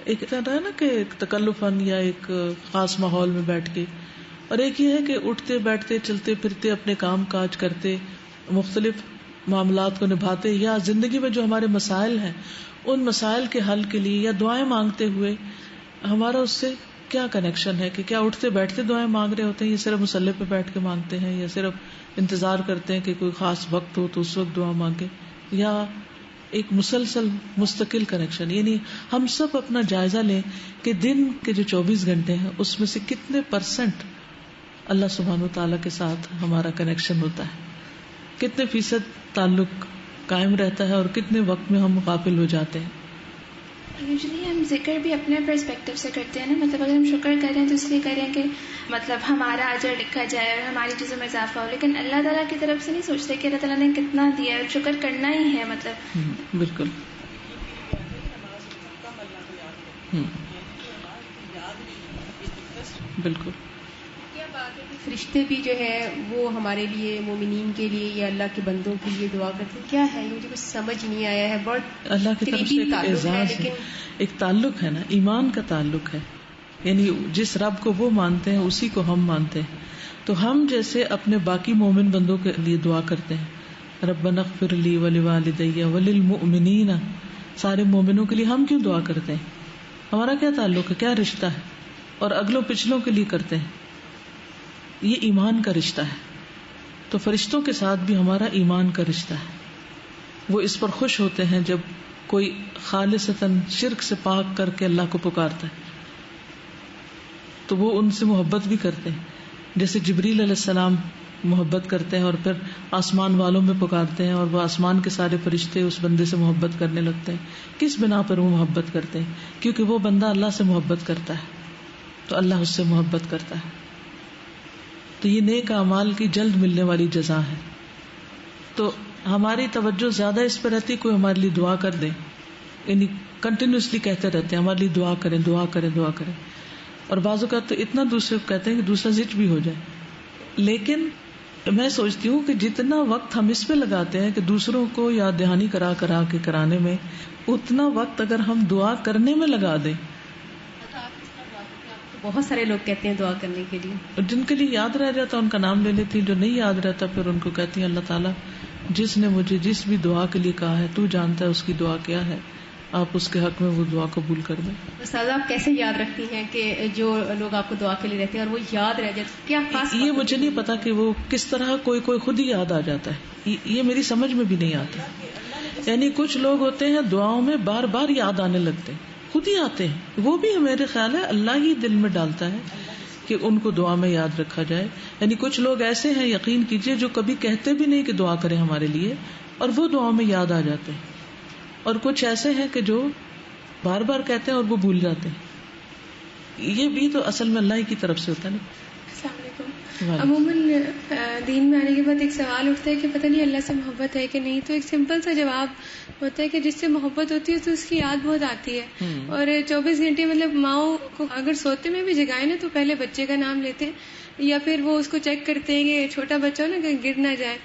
ایک طرح ہے نا کہ ایک تکلفاً یا ایک خاص ماحول میں بیٹھ کے، اور ایک یہ ہے کہ اٹھتے بیٹھتے چلتے پھرتے اپنے کام کاج کرتے مختلف معاملات کو نبھاتے، یا زندگی میں جو ہمارے مسائل ہیں ان مسائل کے حل کے لیے یا دعائیں مانگتے ہوئے ہمارا اس سے کیا کنیکشن ہے، کہ کیا اٹھتے بیٹھتے دعائیں مانگ رہے ہوتے ہیں، یا صرف مصلی پہ بیٹھ کے مانگتے ہیں، یا صرف انتظار کرتے ہیں کہ کوئی خاص وقت ہو تو اس وقت دعا مانگے، یا ایک مسلسل مستقل کنیکشن. یعنی ہم سب اپنا جائزہ لیں کہ دن کے جو 24 گھنٹے ہیں اس میں سے کتنے % اللہ سبحانہ وتعالیٰ کے ساتھ ہمارا کنیکشن ہوتا ہے، کتنے فیصد تعلق قائم رہتا ہے، اور کتنے وقت میں ہم غافل ہو جاتے ہیں. یوزلی ہم ذکر بھی اپنے پرسپیکٹو سے کرتے ہیں نا، مطلب اگر ہم شکر کریں تو اس لیے کریں کہ مطلب ہمارا اجر لکھا جائے اور ہماری چیزوں میں اضافہ ہو، لیکن اللہ تعالیٰ کی طرف سے نہیں سوچتے کہ اللہ تعالیٰ نے کتنا دیا ہے، شکر کرنا ہی ہے. مطلب بالکل بالکل. فرشتے بھی جو ہے وہ ہمارے لیے مومنین کے لیے یا اللہ کے بندوں کے لیے دعا کرتے ہیں، کیا ہے یہ؟ مجھے کچھ سمجھ نہیں آیا ہے. بہت اللہ کی طرف سے ایک اعزاز ہے، ایک تعلق ہے نا، ایمان کا تعلق ہے. یعنی جس رب کو وہ مانتے ہیں اسی کو ہم مانتے ہیں. تو ہم جیسے اپنے باقی مومن بندوں کے لیے دعا کرتے ہیں، ربنا اغفر لی ولوالدی وللمؤمنین، سارے مومنوں کے لیے ہم کیوں دعا کرتے ہیں؟ ہمارا کیا تعلق ہے، کیا رشتہ ہے؟ اور اگلوں پچھلوں کے لیے کرتے ہیں. یہ ایمان کا رشتہ ہے. تو فرشتوں کے ساتھ بھی ہمارا ایمان کا رشتہ ہے. وہ اس پر خوش ہوتے ہیں جب کوئی خالصتاً شرک سے پاک کر کے اللہ کو پکارتا ہے، تو وہ ان سے محبت بھی کرتے ہیں. جیسے جبریل علیہ السلام محبت کرتے ہیں اور پھر آسمان والوں میں پکارتے ہیں، اور وہ آسمان کے سارے فرشتے اس بندے سے محبت کرنے لگتے ہیں. کس بنا پر وہ محبت کرتے ہیں؟ کیونکہ وہ بندہ اللہ سے محبت کرتا ہے تو اللہ اس سے محبت کرتا ہے. تو یہ نیک اعمال کی جلد ملنے والی جزا ہے. تو ہماری توجہ زیادہ اس پہ رہتی کوئی ہمارے لیے دعا کر دے، یعنی کنٹینیوسلی کہتے رہتے ہیں ہمارے لیے دعا کریں دعا کریں دعا کریں. اور بعض اوقات تو اتنا دوسرے کو کہتے ہیں کہ دوسرا زچ بھی ہو جائے. لیکن میں سوچتی ہوں کہ جتنا وقت ہم اس پہ لگاتے ہیں کہ دوسروں کو یاد دہانی کرا کے کرانے میں، اتنا وقت اگر ہم دعا کرنے میں لگا دیں. بہت سارے لوگ کہتے ہیں دعا کرنے کے لیے، جن کے لیے یاد رہ جاتا ان کا نام لے لیتی، جو نہیں یاد رہتا پھر ان کو کہتی ہیں اللہ تعالیٰ جس نے مجھے جس بھی دعا کے لیے کہا ہے تو جانتا ہے اس کی دعا کیا ہے، آپ اس کے حق میں وہ دعا قبول کر دیں. استاذہ آپ کیسے یاد رکھتی ہیں کہ جو لوگ آپ کو دعا کے لیے رہتے ہیں اور وہ یاد رہ جاتے، کیا خاص؟ یہ مجھے نہیں پتا کہ وہ کس طرح کوئی خود ہی یاد آ جاتا ہے، یہ میری سمجھ میں بھی نہیں آتا. یعنی کچھ لوگ ہوتے ہیں دعاؤں میں بار بار یاد آنے لگتے ہیں، خود ہی آتے ہیں. وہ بھی میرے خیال ہے اللہ ہی دل میں ڈالتا ہے کہ ان کو دعا میں یاد رکھا جائے. یعنی کچھ لوگ ایسے ہیں یقین کیجئے جو کبھی کہتے بھی نہیں کہ دعا کریں ہمارے لیے، اور وہ دعا میں یاد آ جاتے ہیں. اور کچھ ایسے ہیں کہ جو بار بار کہتے ہیں اور وہ بھول جاتے ہیں. یہ بھی تو اصل میں اللہ کی طرف سے ہوتا ہے نا. السلام علیکم. عموماً دین میں آنے کے بعد ایک سوال اٹھتا ہے کہ پتہ نہیں اللہ سے محبت ہے کہ نہیں. تو ایک سمپل سا جواب ہوتا ہے کہ جس سے محبت ہوتی ہے تو اس کی یاد بہت آتی ہے. اور 24 گھنٹے مطلب ماؤں کو اگر سوتے میں بھی جگائے نا تو پہلے بچے کا نام لیتے ہیں، یا پھر وہ اس کو چیک کرتے ہیں کہ چھوٹا بچہ ہو نا کہ گر نہ جائے.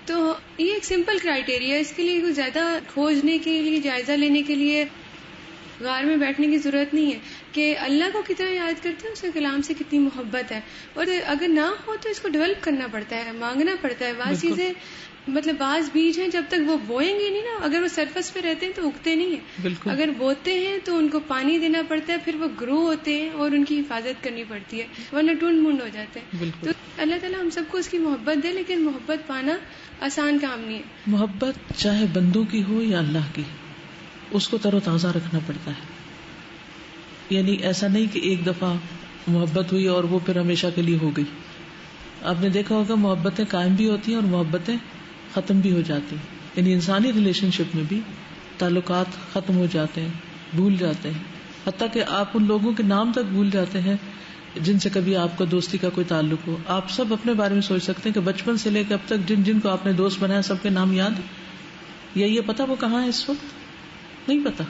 تو یہ ایک سمپل کرائٹیریا ہے، اس کے لیے کچھ زیادہ کھوجنے کے لیے، جائزہ لینے کے لیے غار میں بیٹھنے کی ضرورت نہیں ہے کہ اللہ کو کتنا یاد کرتے ہیں، اس کے کلام سے کتنی محبت ہے. اور اگر نہ ہو تو اس کو ڈیولپ کرنا پڑتا ہے، مانگنا پڑتا ہے. بعض چیزیں مطلب بعض بیج ہیں جب تک وہ بوئیں گے نہیں نا، اگر وہ سرفس پہ رہتے ہیں تو اگتے نہیں ہیں. اگر بوتے ہیں تو ان کو پانی دینا پڑتا ہے، پھر وہ گرو ہوتے ہیں اور ان کی حفاظت کرنی پڑتی ہے، ورنہ ٹونڈ منڈ ہو جاتے ہیں. تو اللہ تعالیٰ ہم سب کو اس کی محبت دے، لیکن محبت پانا آسان کام نہیں ہے. محبت چاہے بندوں کی ہو یا اللہ کی، اس کو تر و تازہ رکھنا پڑتا ہے. یعنی ایسا نہیں کہ ایک دفعہ محبت ہوئی اور وہ پھر ہمیشہ کے لیے ہو گئی. آپ نے دیکھا ہوگا محبتیں قائم بھی ہوتی ہیں اور محبتیں ختم بھی ہو جاتی ہیں. یعنی انسانی ریلیشن شپ میں بھی تعلقات ختم ہو جاتے ہیں، بھول جاتے ہیں، حتیٰ کہ آپ ان لوگوں کے نام تک بھول جاتے ہیں جن سے کبھی آپ کا دوستی کا کوئی تعلق ہو. آپ سب اپنے بارے میں سوچ سکتے ہیں کہ بچپن سے لے کے اب تک جن جن کو آپ نے دوست بنایا سب کے نام یاد، یا یہ پتا وہ کہاں ہے اس وقت؟ نہیں پتا.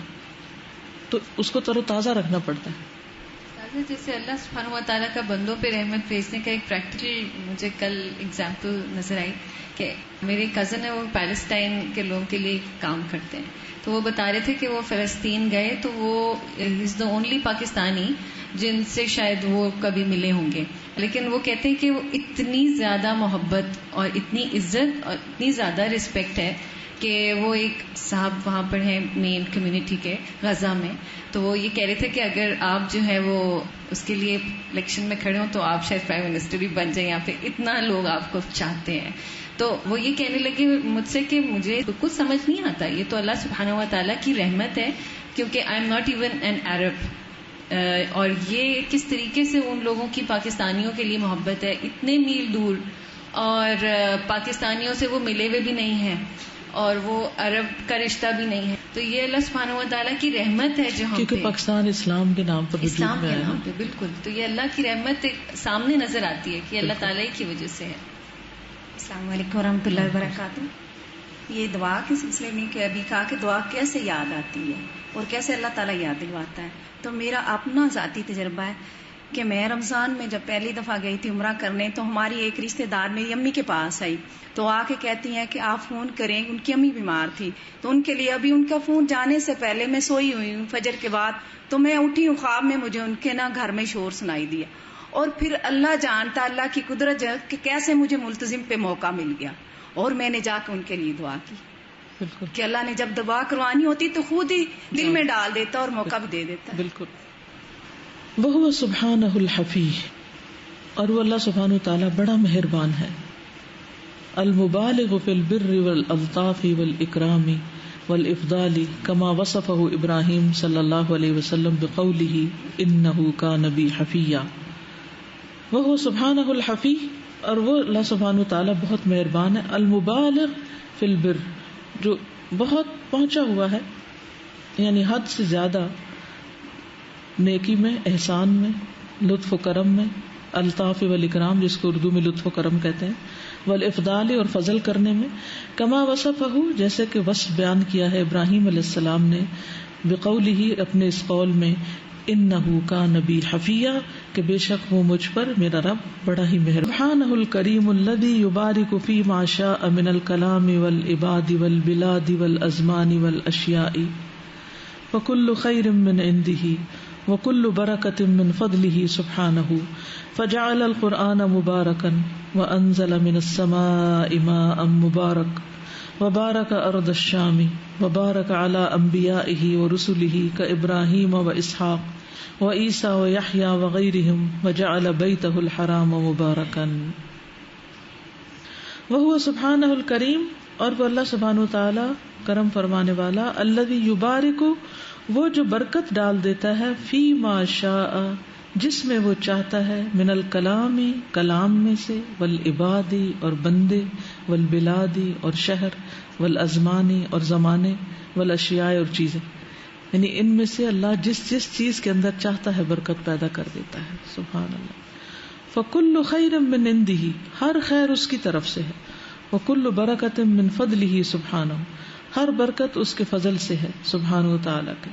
تو اس کو تر و تازہ رکھنا پڑتا ہے. جیسے اللہ سبحانہ و تعالیٰ کا بندوں پہ رحمت بھیجنے کا ایک پریکٹیکل مجھے کل اگزامپل نظر آئی کہ میرے کزن ہے، وہ پیلسٹائن کے لوگوں کے لیے کام کرتے ہیں. تو وہ بتا رہے تھے کہ وہ فلسطین گئے تو وہ از دا اونلی پاکستانی جن سے شاید وہ کبھی ملے ہوں گے، لیکن وہ کہتے ہیں کہ وہ اتنی زیادہ محبت اور اتنی عزت اور اتنی زیادہ رسپیکٹ ہے کہ وہ ایک صاحب وہاں پر ہیں مین کمیونٹی کے غزہ میں. تو وہ یہ کہہ رہے تھے کہ اگر آپ جو ہے وہ اس کے لیے الیکشن میں کھڑے ہوں تو آپ شاید پرائم منسٹر بھی بن جائیں، یہاں پہ اتنا لوگ آپ کو چاہتے ہیں. تو وہ یہ کہنے لگے مجھ سے کہ مجھے کچھ سمجھ نہیں آتا، یہ تو اللہ سبحانہ و تعالیٰ کی رحمت ہے کیونکہ I am not even an Arab. اور یہ کس طریقے سے ان لوگوں کی پاکستانیوں کے لیے محبت ہے اتنے میل دور، اور پاکستانیوں سے وہ ملے ہوئے بھی نہیں ہیں اور وہ عرب کا رشتہ بھی نہیں ہے. تو یہ اللہ سبحانہ و تعالیٰ کی رحمت ہے جو ہم کیونکہ پاکستان اسلام کے نام پر اسلام کے نام پہ بالکل. تو یہ اللہ کی رحمت سامنے نظر آتی ہے کہ اللہ تعالیٰ کی وجہ سے ہے. السلام علیکم ورحمۃ اللہ وبرکاتہ. یہ دعا کے سلسلے میں کہ ابھی کہا کہ دعا کیسے یاد آتی ہے اور کیسے اللہ تعالیٰ یاد دلواتا ہے. تو میرا اپنا ذاتی تجربہ ہے کہ میں رمضان میں جب پہلی دفعہ گئی تھی عمرہ کرنے تو ہماری ایک رشتہ دار میری امی کے پاس آئی تو آ کے کہتی ہیں کہ آپ فون کریں، ان کی امی بیمار تھی تو ان کے لیے ابھی ان کا فون جانے سے پہلے میں سوئی ہوئی ہوں فجر کے بعد، تو میں اٹھی ہوں خواب میں مجھے ان کے گھر میں شور سنائی دیا، اور پھر اللہ جانتا اللہ کی قدرت کہ کیسے مجھے ملتزم پہ موقع مل گیا، اور میں نے جا کے ان کے لیے دعا کی کہ اللہ نے جب دعا کروانی ہوتی تو خود ہی دل میں ڈال دیتا اور موقع بھی دے دیتا. بالکل. وہو سبحانہ الحفی، اور وہ اللہ سبحانہ تعالیٰ بڑا مہربان ہے، المبالغ فی البر والالطاف والاکرام والافضال کما وصفہ ابراہیم صلی اللہ علیہ وسلم بقولہ انہ کان بی حفیا. وہو سبحانہ الحفی، اور وہ اللہ سبحانہ تعالیٰ بہت مہربان ہے، المبالغ فی البر، جو بہت پہنچا ہوا ہے، یعنی حد سے زیادہ نیکی میں، احسان میں، لطف و کرم میں، الطاف والاکرام جس کو اردو میں لطف و کرم کہتے ہیں، والافضال اور فضل کرنے میں، کما وصفہ جیسے کہ وصف بیان کیا ہے ابراہیم علیہ السلام نے، بقولہ اپنے اس قول میں، انہ کان بی حفیا، کہ بے شک وہ مجھ پر میرا رب بڑا ہی مہربان. سبحانہ الکریم الذی یبارک فی ما شاء من الکلام والعباد والبلاد والازمان والاشیاء وکل خیر من عنده وکل برکۃ من فضلہ سبحانہ فجعل القرآن مبارکا وانزل من السماء ماء مبارک وبارک ارض الشام وبارک علی انبیائہ ورسلہ کابراہیم واسحاق وعیسیٰ ویحییٰ وغیرہم وجعل بیتہ الحرام مبارکا. وہو سبحانہ الکریم، اور وہ اللہ سبحانہ وتعالی کرم فرمانے والا، الذی یبارک، وہ جو برکت ڈال دیتا ہے، فی ما شاء، جس میں وہ چاہتا ہے، من الکلام، کلام میں سے، والعباد اور بندے، والبلاد اور شہر، والازمان اور زمانے، والاشیاء اور چیزیں، یعنی ان میں سے اللہ جس جس چیز کے اندر چاہتا ہے برکت پیدا کر دیتا ہے. سبحان اللہ. فکل خیر من عنده، ہر خیر اس کی طرف سے ہے، وکل برکت من فضلہ سبحانہ، ہر برکت اس کے فضل سے ہے سبحانہ وتعالی کے.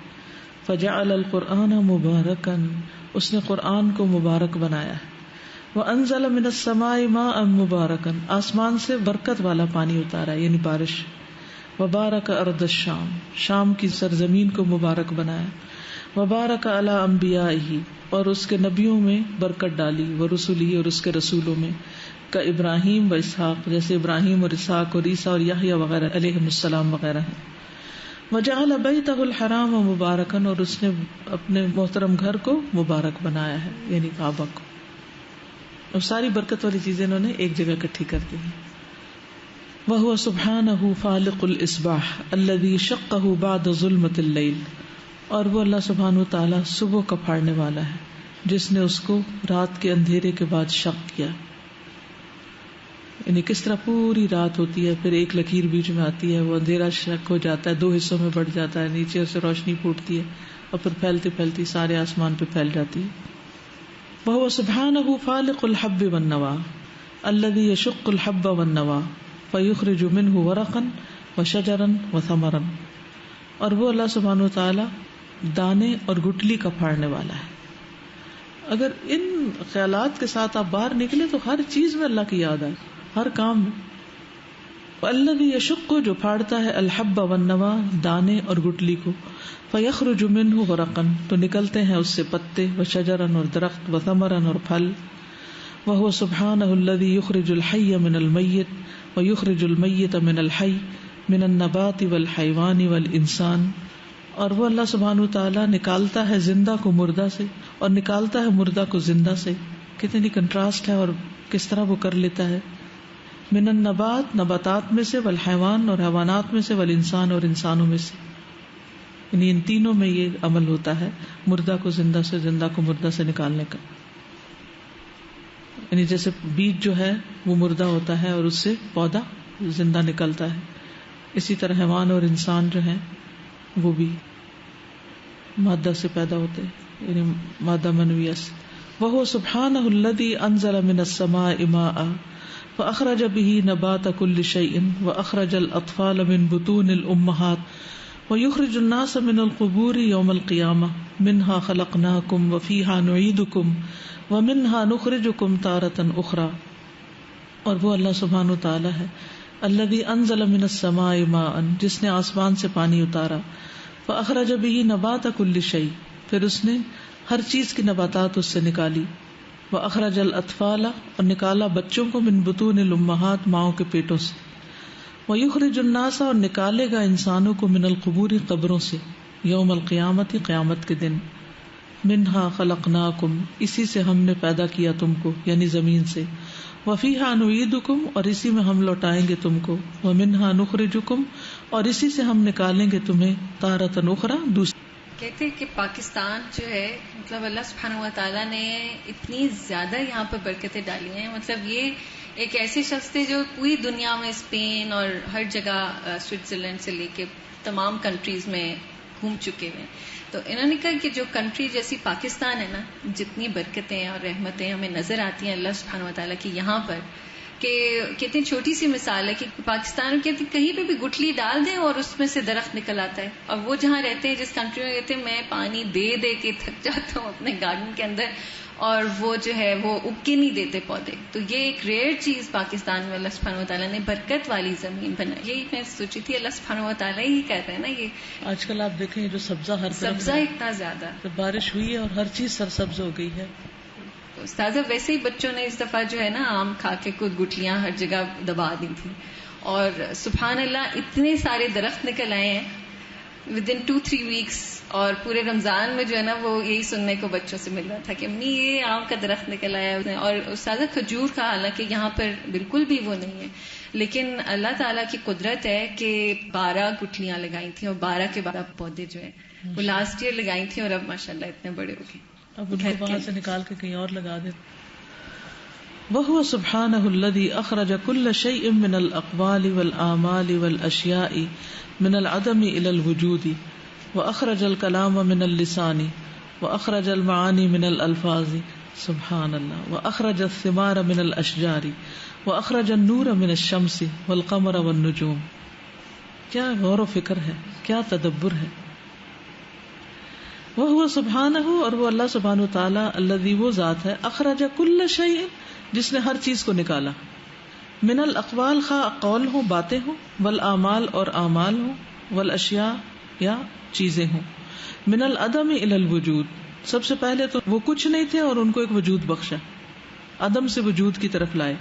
فجعل القرآن مبارکا، اس نے قرآن کو مبارک بنایا ہے. وانزل من السماء ماء مبارکا، آسمان سے برکت والا پانی اتارا یعنی بارش. وبارک ارض الشام، شام کی سرزمین کو مبارک بنایا. وبارک علی انبیائہ، اور اس کے نبیوں میں برکت ڈالی، ورسلہ اور اس کے رسولوں میں، کا ابراہیم و اسحاق، جیسے ابراہیم اور اسحاق اور عیسیٰ اور یحییٰ وغیرہ علیہم السلام وغیرہ ہیں. وجعل بیتہ الحرام مبارکا، اور اس نے اپنے محترم گھر کو مبارک بنایا ہے یعنی کعبہ کو. اور ساری برکت والی چیزیں انہوں نے ایک جگہ اکٹھی کر دی ہیں. وَهُوَ سُبْحَانَهُ فَالِقُ الْإِصْبَاحِ الَّذِي شَقَّهُ بَعْدَ ظُلْمَةِ اللَّيْلِ، اور وہ اللہ سبحانہ تعالیٰ صبح کا پھاڑنے والا ہے جس نے اس کو رات کے اندھیرے کے بعد شق کیا. یعنی کس طرح پوری رات ہوتی ہے، پھر ایک لکیر بیچ میں آتی ہے، وہ اندھیرا شق ہو جاتا ہے، 2 حصوں میں بڑھ جاتا ہے، نیچے سے روشنی پھوٹتی ہے اور پھر پھیلتی پھیلتی سارے آسمان پہ پھیل جاتی ہے. وَهُوَ سُبْحَانَهُ فَالِقُ الْحَبِّ وَالنَّوَىٰ الَّذِي يَشُقُّ الْحَبَّ وَالنَّوَىٰ فَيُخْرِجُ مِنْهُ وَرَقًا وَشَجَرًا وَثَمَرًا، اور وہ اللہ سبحانہ وتعالی دانے اور گٹلی کا پھاڑنے والا ہے. اگر ان خیالات کے ساتھ آپ باہر نکلے تو ہر چیز میں اللہ کی یاد آئے، ہر کام میں. الذی یشق، جو پھاڑتا ہے، الحب والنوى، دانے اور گٹلی کو، فیخرج منہ ورقا، تو نکلتے ہیں اس سے پتے، وشجرا اور درخت، وثمرا اور پھل. وہو سبحانہ الذی یخرج الحی من المیت ویخرج المیت من الحی من النبات والحیوان والانسان، اور وہ اللہ سبحانہ تعالیٰ نکالتا ہے زندہ کو مردہ سے اور نکالتا ہے مردہ کو زندہ سے. کتنی کنٹراسٹ ہے اور کس طرح وہ کر لیتا ہے. من النبات، نباتات میں سے، والحیوان اور حیوانات میں سے، والانسان اور انسانوں میں سے، یعنی ان تینوں میں یہ عمل ہوتا ہے، مردہ کو زندہ سے، زندہ کو مردہ سے نکالنے کا. یعنی جیسے بیج جو ہے وہ مردہ ہوتا ہے اور اس سے پودا زندہ نکلتا ہے، اسی طرح حیوان اور انسان جو ہیں وہ بھی مادہ سے پیدا ہوتے ہیں، یعنی مادہ منویہ سے. وَهُوَ سُبْحَانَهُ الَّذِي أَنزَلَ مِنَ السَّمَاءِ مَاءً فَأَخْرَجَ بِهِ نَبَاتَ كُلِّ شَيْءٍ وَأَخْرَجَ الْأَطْفَالَ مِنْ بُطُونِ الْأُمَّهَاتِ وَيُخْرِجُ النَّاسَ مِنَ الْقُبُورِ يَوْمَ الْقِيَامَةِ منہا خلقناکم وفیہا نعیدکم ومنہا نخرجکم تارۃ اخری. اور وہ اللہ سبحانہ تعالی ہے الذی انزل من السماء ماء، جس نے آسمان سے پانی اتارا، فاخرج به نبات کل شیء، پھر اس نے ہر چیز کی نباتات اس سے نکالی، واخرج الاطفال، اور نکالا بچوں کو، من بطون الامہات، ماؤں کے پیٹوں سے، ویخرج الناس، اور نکالے گا انسانوں کو، من القبور، قبروں سے، یوم القیامت، قیامت کے دن، منہا خلقناکم، اسی سے ہم نے پیدا کیا تم کو، یعنی زمین سے، وفیہا نعیدکم، اور اسی میں ہم لوٹائیں گے تم کو، ومنہا نخرجکم، اور اسی سے ہم نکالیں گے تمہیں، تارۃ اخری، دوسری. کہتے ہیں کہ پاکستان جو ہے مطلب اللہ سبحانہ و تعالیٰ نے اتنی زیادہ یہاں پر برکتیں ڈالی ہیں. مطلب یہ ایک ایسے شخص تھے جو پوری دنیا میں اسپین اور ہر جگہ سوئٹزرلینڈ سے لے کے تمام کنٹریز میں گھوم چکے ہیں. تو انہوں نے کہا کہ جو کنٹری جیسی پاکستان ہے نا، جتنی برکتیں اور رحمتیں ہمیں نظر آتی ہیں اللہ سبحانہ و تعالیٰ کی یہاں پر، کہ کہتے ہیں چھوٹی سی مثال ہے کہ پاکستان میں کہتے ہیں کہیں پہ بھی گٹھلی ڈال دیں اور اس میں سے درخت نکل آتا ہے. اور وہ جہاں رہتے ہیں، جس کنٹری میں رہتے ہیں، میں پانی دے دے کے تھک جاتا ہوں اپنے گارڈن کے اندر، اور وہ جو ہے وہ اگ کے نہیں دیتے پودے. تو یہ ایک ریئر چیز پاکستان میں اللہ سبحانہ و تعالیٰ نے برکت والی زمین بنائی. یہی میں سوچی تھی اللہ سبحانہ و تعالیٰ ہی کہہ رہے ہیں نا. یہ آج کل آپ دیکھیں جو سبزہ ہر سبزہ اتنا زیادہ، تو بارش ہوئی ہے اور ہر چیز سرسبز ہو گئی ہے. استاذہ ویسے ہی بچوں نے اس دفعہ جو ہے نا آم کھا کے کچھ گٹلیاں ہر جگہ دبا دی تھی، اور سبحان اللہ اتنے سارے درخت نکل آئے ہیں ود ان 2-3 ویکس. اور پورے رمضان میں جو ہے نا وہ یہی سننے کو بچوں سے مل رہا تھا کہ امی یہ آم کا درخت نکل آیا ہے. اور استاذہ کھجور کا، حالانکہ یہاں پر بالکل بھی وہ نہیں ہے، لیکن اللہ تعالیٰ کی قدرت ہے کہ 12 گٹھلیاں لگائی تھیں، اور 12 کے 12 پودے جو ہیں وہ لاسٹ ایئر لگائی تھیں، اور اب ماشاءاللہ اتنے بڑے ہو گئے. اب ان کو وہاں سے نکال کے کہیں اور لگا دے. وَهُوَ سُبْحَانَهُ الَّذِي أَخْرَجَ كُلَّ شَيْءٍ مِّنَ الْأَقْوَالِ وَالْآمَالِ وَالْأَشْيَاءِ مِّنَ الْعَدَمِ إِلَى الْوُجُودِ، وَأَخْرَجَ الْكَلَامَ مِنَ اللِّسَانِ، وَأَخْرَجَ الْمَعَانِي مِنَ الْأَلْفَاظِ، سبحان اللہ، وَأَخْرَجَ الثِّمَارَ مِنَ الْأَشْجَارِ، وَأَخْرَجَ النُّورَ مِنَ الشَّمْسِ وَالْقَمَرَ وَالنُّجُومِ. کیا غور و فکر ہے، کیا تدبر ہے. وہ سبحانہ، اور وہ اللہ سبحانہ تعالیٰ، الذی، وہ ذات ہے، اخرج کل شیء، جس نے ہر چیز کو نکالا، من الاقوال، خواہ قول ہوں، باتیں ہوں، والاعمال، اور اعمال ہوں، والاشیاء، یا چیزیں ہوں، من العدم الی الوجود. سب سے پہلے تو وہ کچھ نہیں تھے اور ان کو ایک وجود بخشا، عدم سے وجود کی طرف لائے.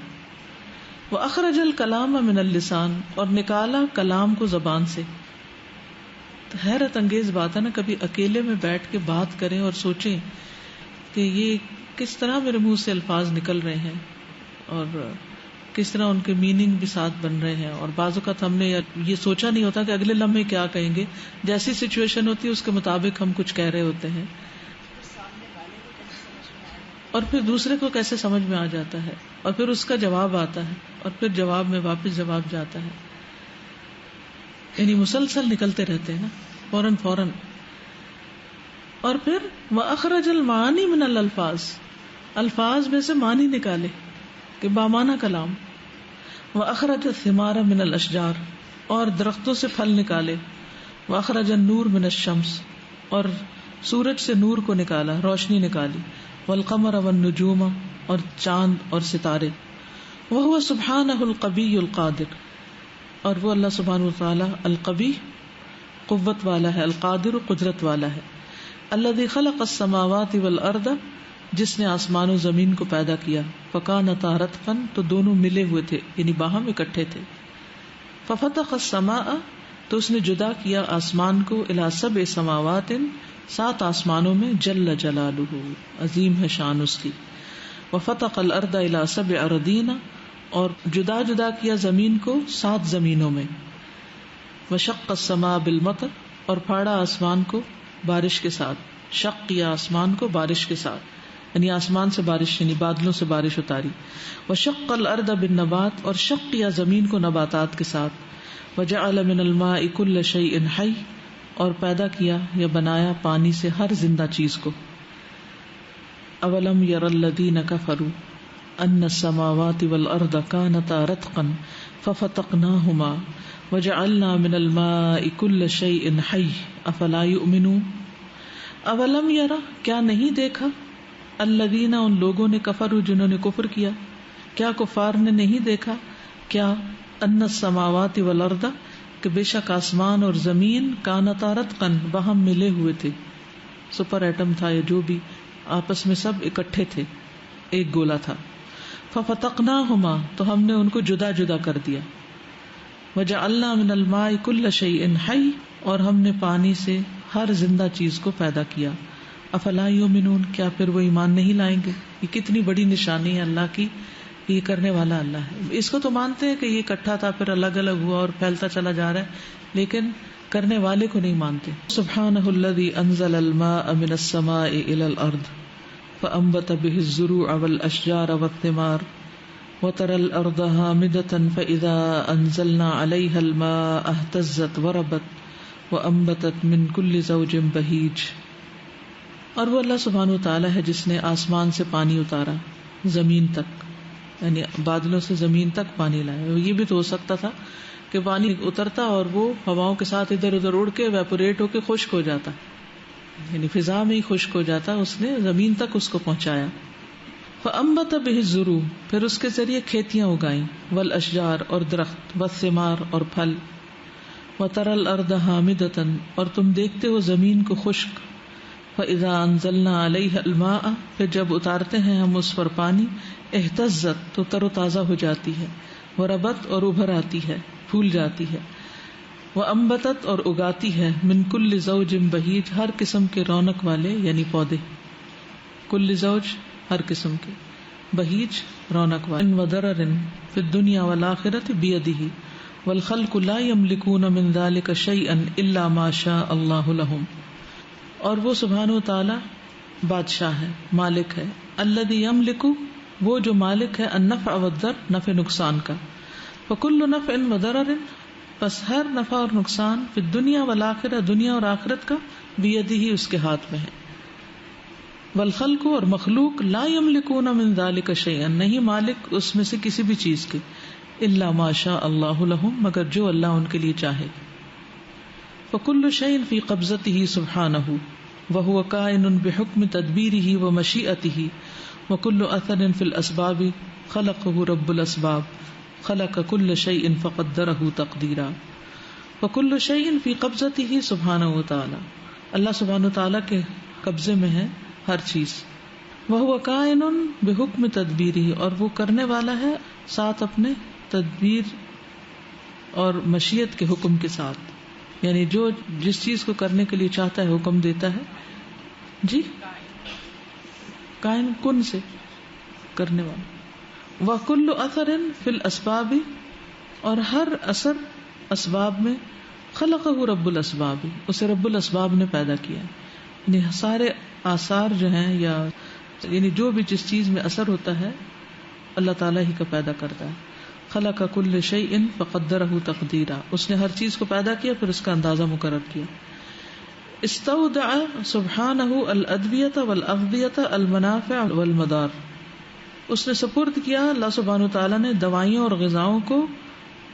واخرج الکلام من اللسان، اور نکالا کلام کو زبان سے. حیرت انگیز بات ہے نا، کبھی اکیلے میں بیٹھ کے بات کریں اور سوچیں کہ یہ کس طرح میرے منہ سے الفاظ نکل رہے ہیں، اور کس طرح ان کے میننگ بھی ساتھ بن رہے ہیں. اور بعض اوقات ہم نے یہ سوچا نہیں ہوتا کہ اگلے لمحے کیا کہیں گے، جیسی سچویشن ہوتی ہے اس کے مطابق ہم کچھ کہہ رہے ہوتے ہیں، اور پھر دوسرے کو کیسے سمجھ میں آ جاتا ہے، اور پھر اس کا جواب آتا ہے، اور پھر جواب میں واپس جواب جاتا ہے. یعنی مسلسل نکلتے رہتے ہیں نا، فوراً. اور پھر وَأَخْرَجَ الْمَعَانِي مِنَ الْأَلْفَاظِ، الفاظ میں سے معنی نکالے کہ بامعنی کلام. وَأَخْرَجَ الثِّمَارَ مِنَ الْأَشْجَارِ، اور درختوں سے پھل نکالے. وَأَخْرَجَ النُّورَ مِنَ الشَّمْسِ، اور سورج سے نور کو نکالا، روشنی نکالی. وَالْقَمَرَ وَالنُّجُومَ، اور چاند اور ستارے. وَهُوَ سُبْحَانَهُ الْقَوِيُّ الْقَادِرُ، اور وہ اللہ سبحانہ وتعالی القوی، قوت والا ہے، القادر، قدرت والا ہے. الذی خلق السماوات والارض، جس نے آسمان و زمین کو پیدا کیا. فکانتا رتقا، تو دونوں ملے ہوئے تھے، یعنی باہم اکٹھے تھے. ففتق السماء، تو اس نے جدا کیا آسمان کو. الی 7 سماوات، 7 آسمانوں میں. جل جلالہ، عظیم ہے شان اس کی. وفتق الارض الی 7 اراضین، اور جدا جدا کیا زمین کو 7 زمینوں میں. وشق السماء بالمطر، اور پھاڑا آسمان کو بارش کے ساتھ. شق کیا آسمان کو بارش کے ساتھ، یعنی آسمان سے بارش، یعنی بادلوں سے بارش اتاری. وشق الارض بالنبات، اور شق کیا زمین کو نباتات کے ساتھ. وجعل من الماء كل شيء حي، اور پیدا کیا یا بنایا پانی سے ہر زندہ چیز کو. اولم ير الذين كفروا ان السماوات والارض كانتا رتقا ففتقناهما وجعلنا من الماء كل شيء حي افلا يؤمنون. اولم یرا کیا نہیں دیکھا الذین ان لوگوں نے کفروا جنہوں نے کفر کیا، کیا کفار نے نہیں دیکھا کیا ان السماوات والارض کہ بے شک آسمان اور زمین کانتا رتقا باہم ملے ہوئے تھے، سپر ایٹم تھا یا جو بھی آپس میں سب اکٹھے تھے، ایک گولا تھا، ففتقناہما تو ہم نے ان کو جدا جدا کر دیا، وجعلنا من الماء کل شیء حی اور ہم نے پانی سے ہر زندہ چیز کو پیدا کیا، افلا یؤمنون کیا پھر وہ ایمان نہیں لائیں گے؟ یہ کتنی بڑی نشانی ہے اللہ کی، یہ کرنے والا اللہ ہے۔ اس کو تو مانتے ہیں کہ یہ اکٹھا تھا پھر الگ الگ ہوا اور پھیلتا چلا جا رہا ہے، لیکن کرنے والے کو نہیں مانتے۔ سبحانہ الذی انزل الماء من السماء الى الارض فانبت به الزروع والاشجار والثمار وترى الارض هامدة فاذا انزلنا عليها الماء اهتزت وربت وانبتت من كل زوج بهيج۔ اور وہ اللہ سبحانہ وتعالی ہے جس نے آسمان سے پانی اتارا زمین تک، یعنی بادلوں سے زمین تک پانی لایا۔ یہ بھی تو ہو سکتا تھا کہ پانی اترتا اور وہ ہواؤں کے ساتھ ادھر ادھر اڑ کے ایواپوریٹ ہو کے خشک ہو جاتا، یعنی فضا میں ہی خشک ہو جاتا، اس نے زمین تک اس کو پہنچایا۔ فانبت به الزروع پھر اس کے ذریعے کھیتیاں اگائیں، والاشجار اور درخت، والثمار اور پھل، وترى الارض هامدة اور تم دیکھتے ہو زمین کو خشک، فاذا انزلنا عليها الماء پھر جب اتارتے ہیں ہم اس پر پانی، اہتزت تو تر و تازہ ہو جاتی ہے، وربت اور ابھر آتی ہے، پھول جاتی ہے، وانبتت اور اگاتی ہے، من کل زوج بہیج ہر قسم کے رونق والے یعنی پودے، کل زوج ہر قسم کے، بہیج رونق والے، وضرر فی الدنیا والآخرۃ بیدہ والخلق لا یملکون من ذلک شیئا الا ما شاء اللہ لہم۔ اور وہ سبحانہ وتعالی بادشاہ ہے، مالک ہے، الذی یملک وہ جو مالک ہے، النفع والضر نفع نقصان کا، فکل نفع وضرر پس ہر نفع اور نقصان، فی الدنیا والآخرہ دنیا اور آخرت کا، بیدہ ہی اس کے ہاتھ میں ہے، والخلق اور مخلوق لا یملکون من ذلک شیئا نہیں مالک اس میں سے کسی بھی چیز کے، الا ما شاء اللہ لہم مگر جو اللہ ان کے لیے چاہے، فکل شیء فی قبضتہ سبحانہ وہو کائن بحکم تدبیرہ ومشیئتہ وکل اثر فی الاسباب خلقہ رب الاسباب خلق کل شیء فقدرہ تقدیرا، وکل شیء فی قبضتہ سبحانہ وتعالی اللہ سبحانہ وتعالی کے قبضے میں ہے ہر چیز، وہو کائن بحکم تدبیرہ اور وہ کرنے والا ہے ساتھ اپنے تدبیر اور مشیت کے حکم کے ساتھ، یعنی جو جس چیز کو کرنے کے لیے چاہتا ہے حکم دیتا ہے، جی کائن کن سے کرنے والا، وَكُلُّ أَثَرٍ فِي الْأَسْبَابِ اور ہر اثر اسباب میں، خلقہ رب الاسباب اسے رب الاسباب نے پیدا کیا، یعنی سارے آثار جو ہیں یا یعنی جو بھی جس چیز میں اثر ہوتا ہے اللہ تعالیٰ ہی کا پیدا کرتا ہے، خلق کل شیء فقدرہ تقدیرا اس نے ہر چیز کو پیدا کیا پھر اس کا اندازہ مقرر کیا، استودع سبحانہ الادویۃ والاغذیۃ المنافع والمضار اس نے سپرد کیا اللہ سبحانہ وتعالیٰ نے دوائیوں اور غذاؤں کو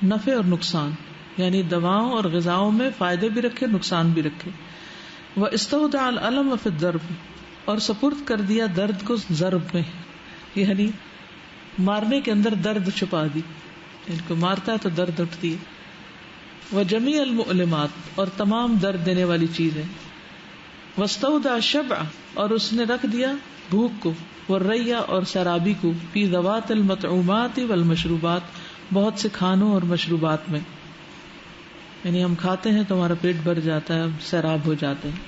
نفع اور نقصان، یعنی دواؤں اور غذاؤں میں فائدے بھی رکھے نقصان بھی رکھے، واستودع الالم فی الضرب اور سپرد کر دیا درد کو ضرب میں، یعنی مارنے کے اندر درد چھپا دی، ان کو مارتا ہے تو درد اٹھتی ہے، وجمیع المؤلمات اور تمام درد دینے والی چیزیں، واستودع الشبع اور اس نے رکھ دیا بھوک کو، والريّ اور سرابی کو، فی ذوات المطعومات والمشروبات بہت سے کھانوں اور مشروبات میں، یعنی ہم کھاتے ہیں تو ہمارا پیٹ بھر جاتا ہے، سیراب ہو جاتے ہیں،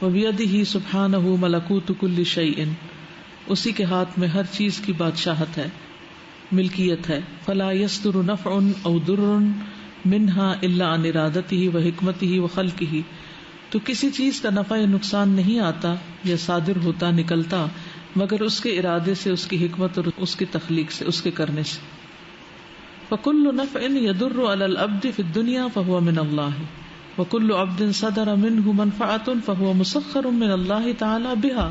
وبیدہ سبحانہ ملکوت کل شیء اسی کے ہاتھ میں ہر چیز کی بادشاہت ہے، ملکیت ہے، فلا یصدر نفع او ضر منها الا عن ارادتہ وحکمتہ وخلقہ تو کسی چیز کا نفع یا نقصان نہیں آتا یا صادر ہوتا نکلتا مگر اس کے ارادے سے، اس کی حکمت اور اس کی تخلیق سے، اس کے کرنے سے، فکل نفع یضر علی العبد فی الدنیا فهو من اللہ وکل عبد صدر منه منفعة فهو مسخر من اللہ تعالی بها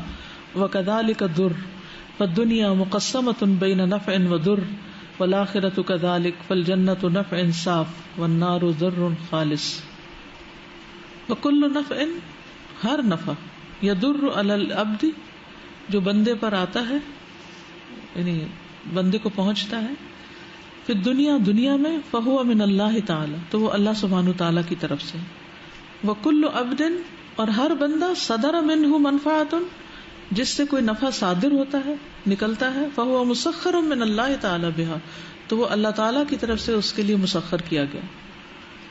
وكذلك الضر فالدنيا مقسمة بين نفع وضر والآخرة كذلك فالجنة نفع صاف والنار ضر خالص، وكل نفع ہر نفع یدر علی العبد جو بندے پر آتا ہے یعنی بندے کو پہنچتا ہے، پھر دنیا میں فہو من اللہ تعالی تو وہ اللہ سبحانہ تعالی کی طرف سے، وکل عبد اور ہر بندہ صدر منہ منفعۃ جس سے کوئی نفع صادر ہوتا ہے نکلتا ہے، فہو مسخر من اللہ تعالی بہا تو وہ اللہ تعالی کی طرف سے اس کے لیے مسخر کیا گیا.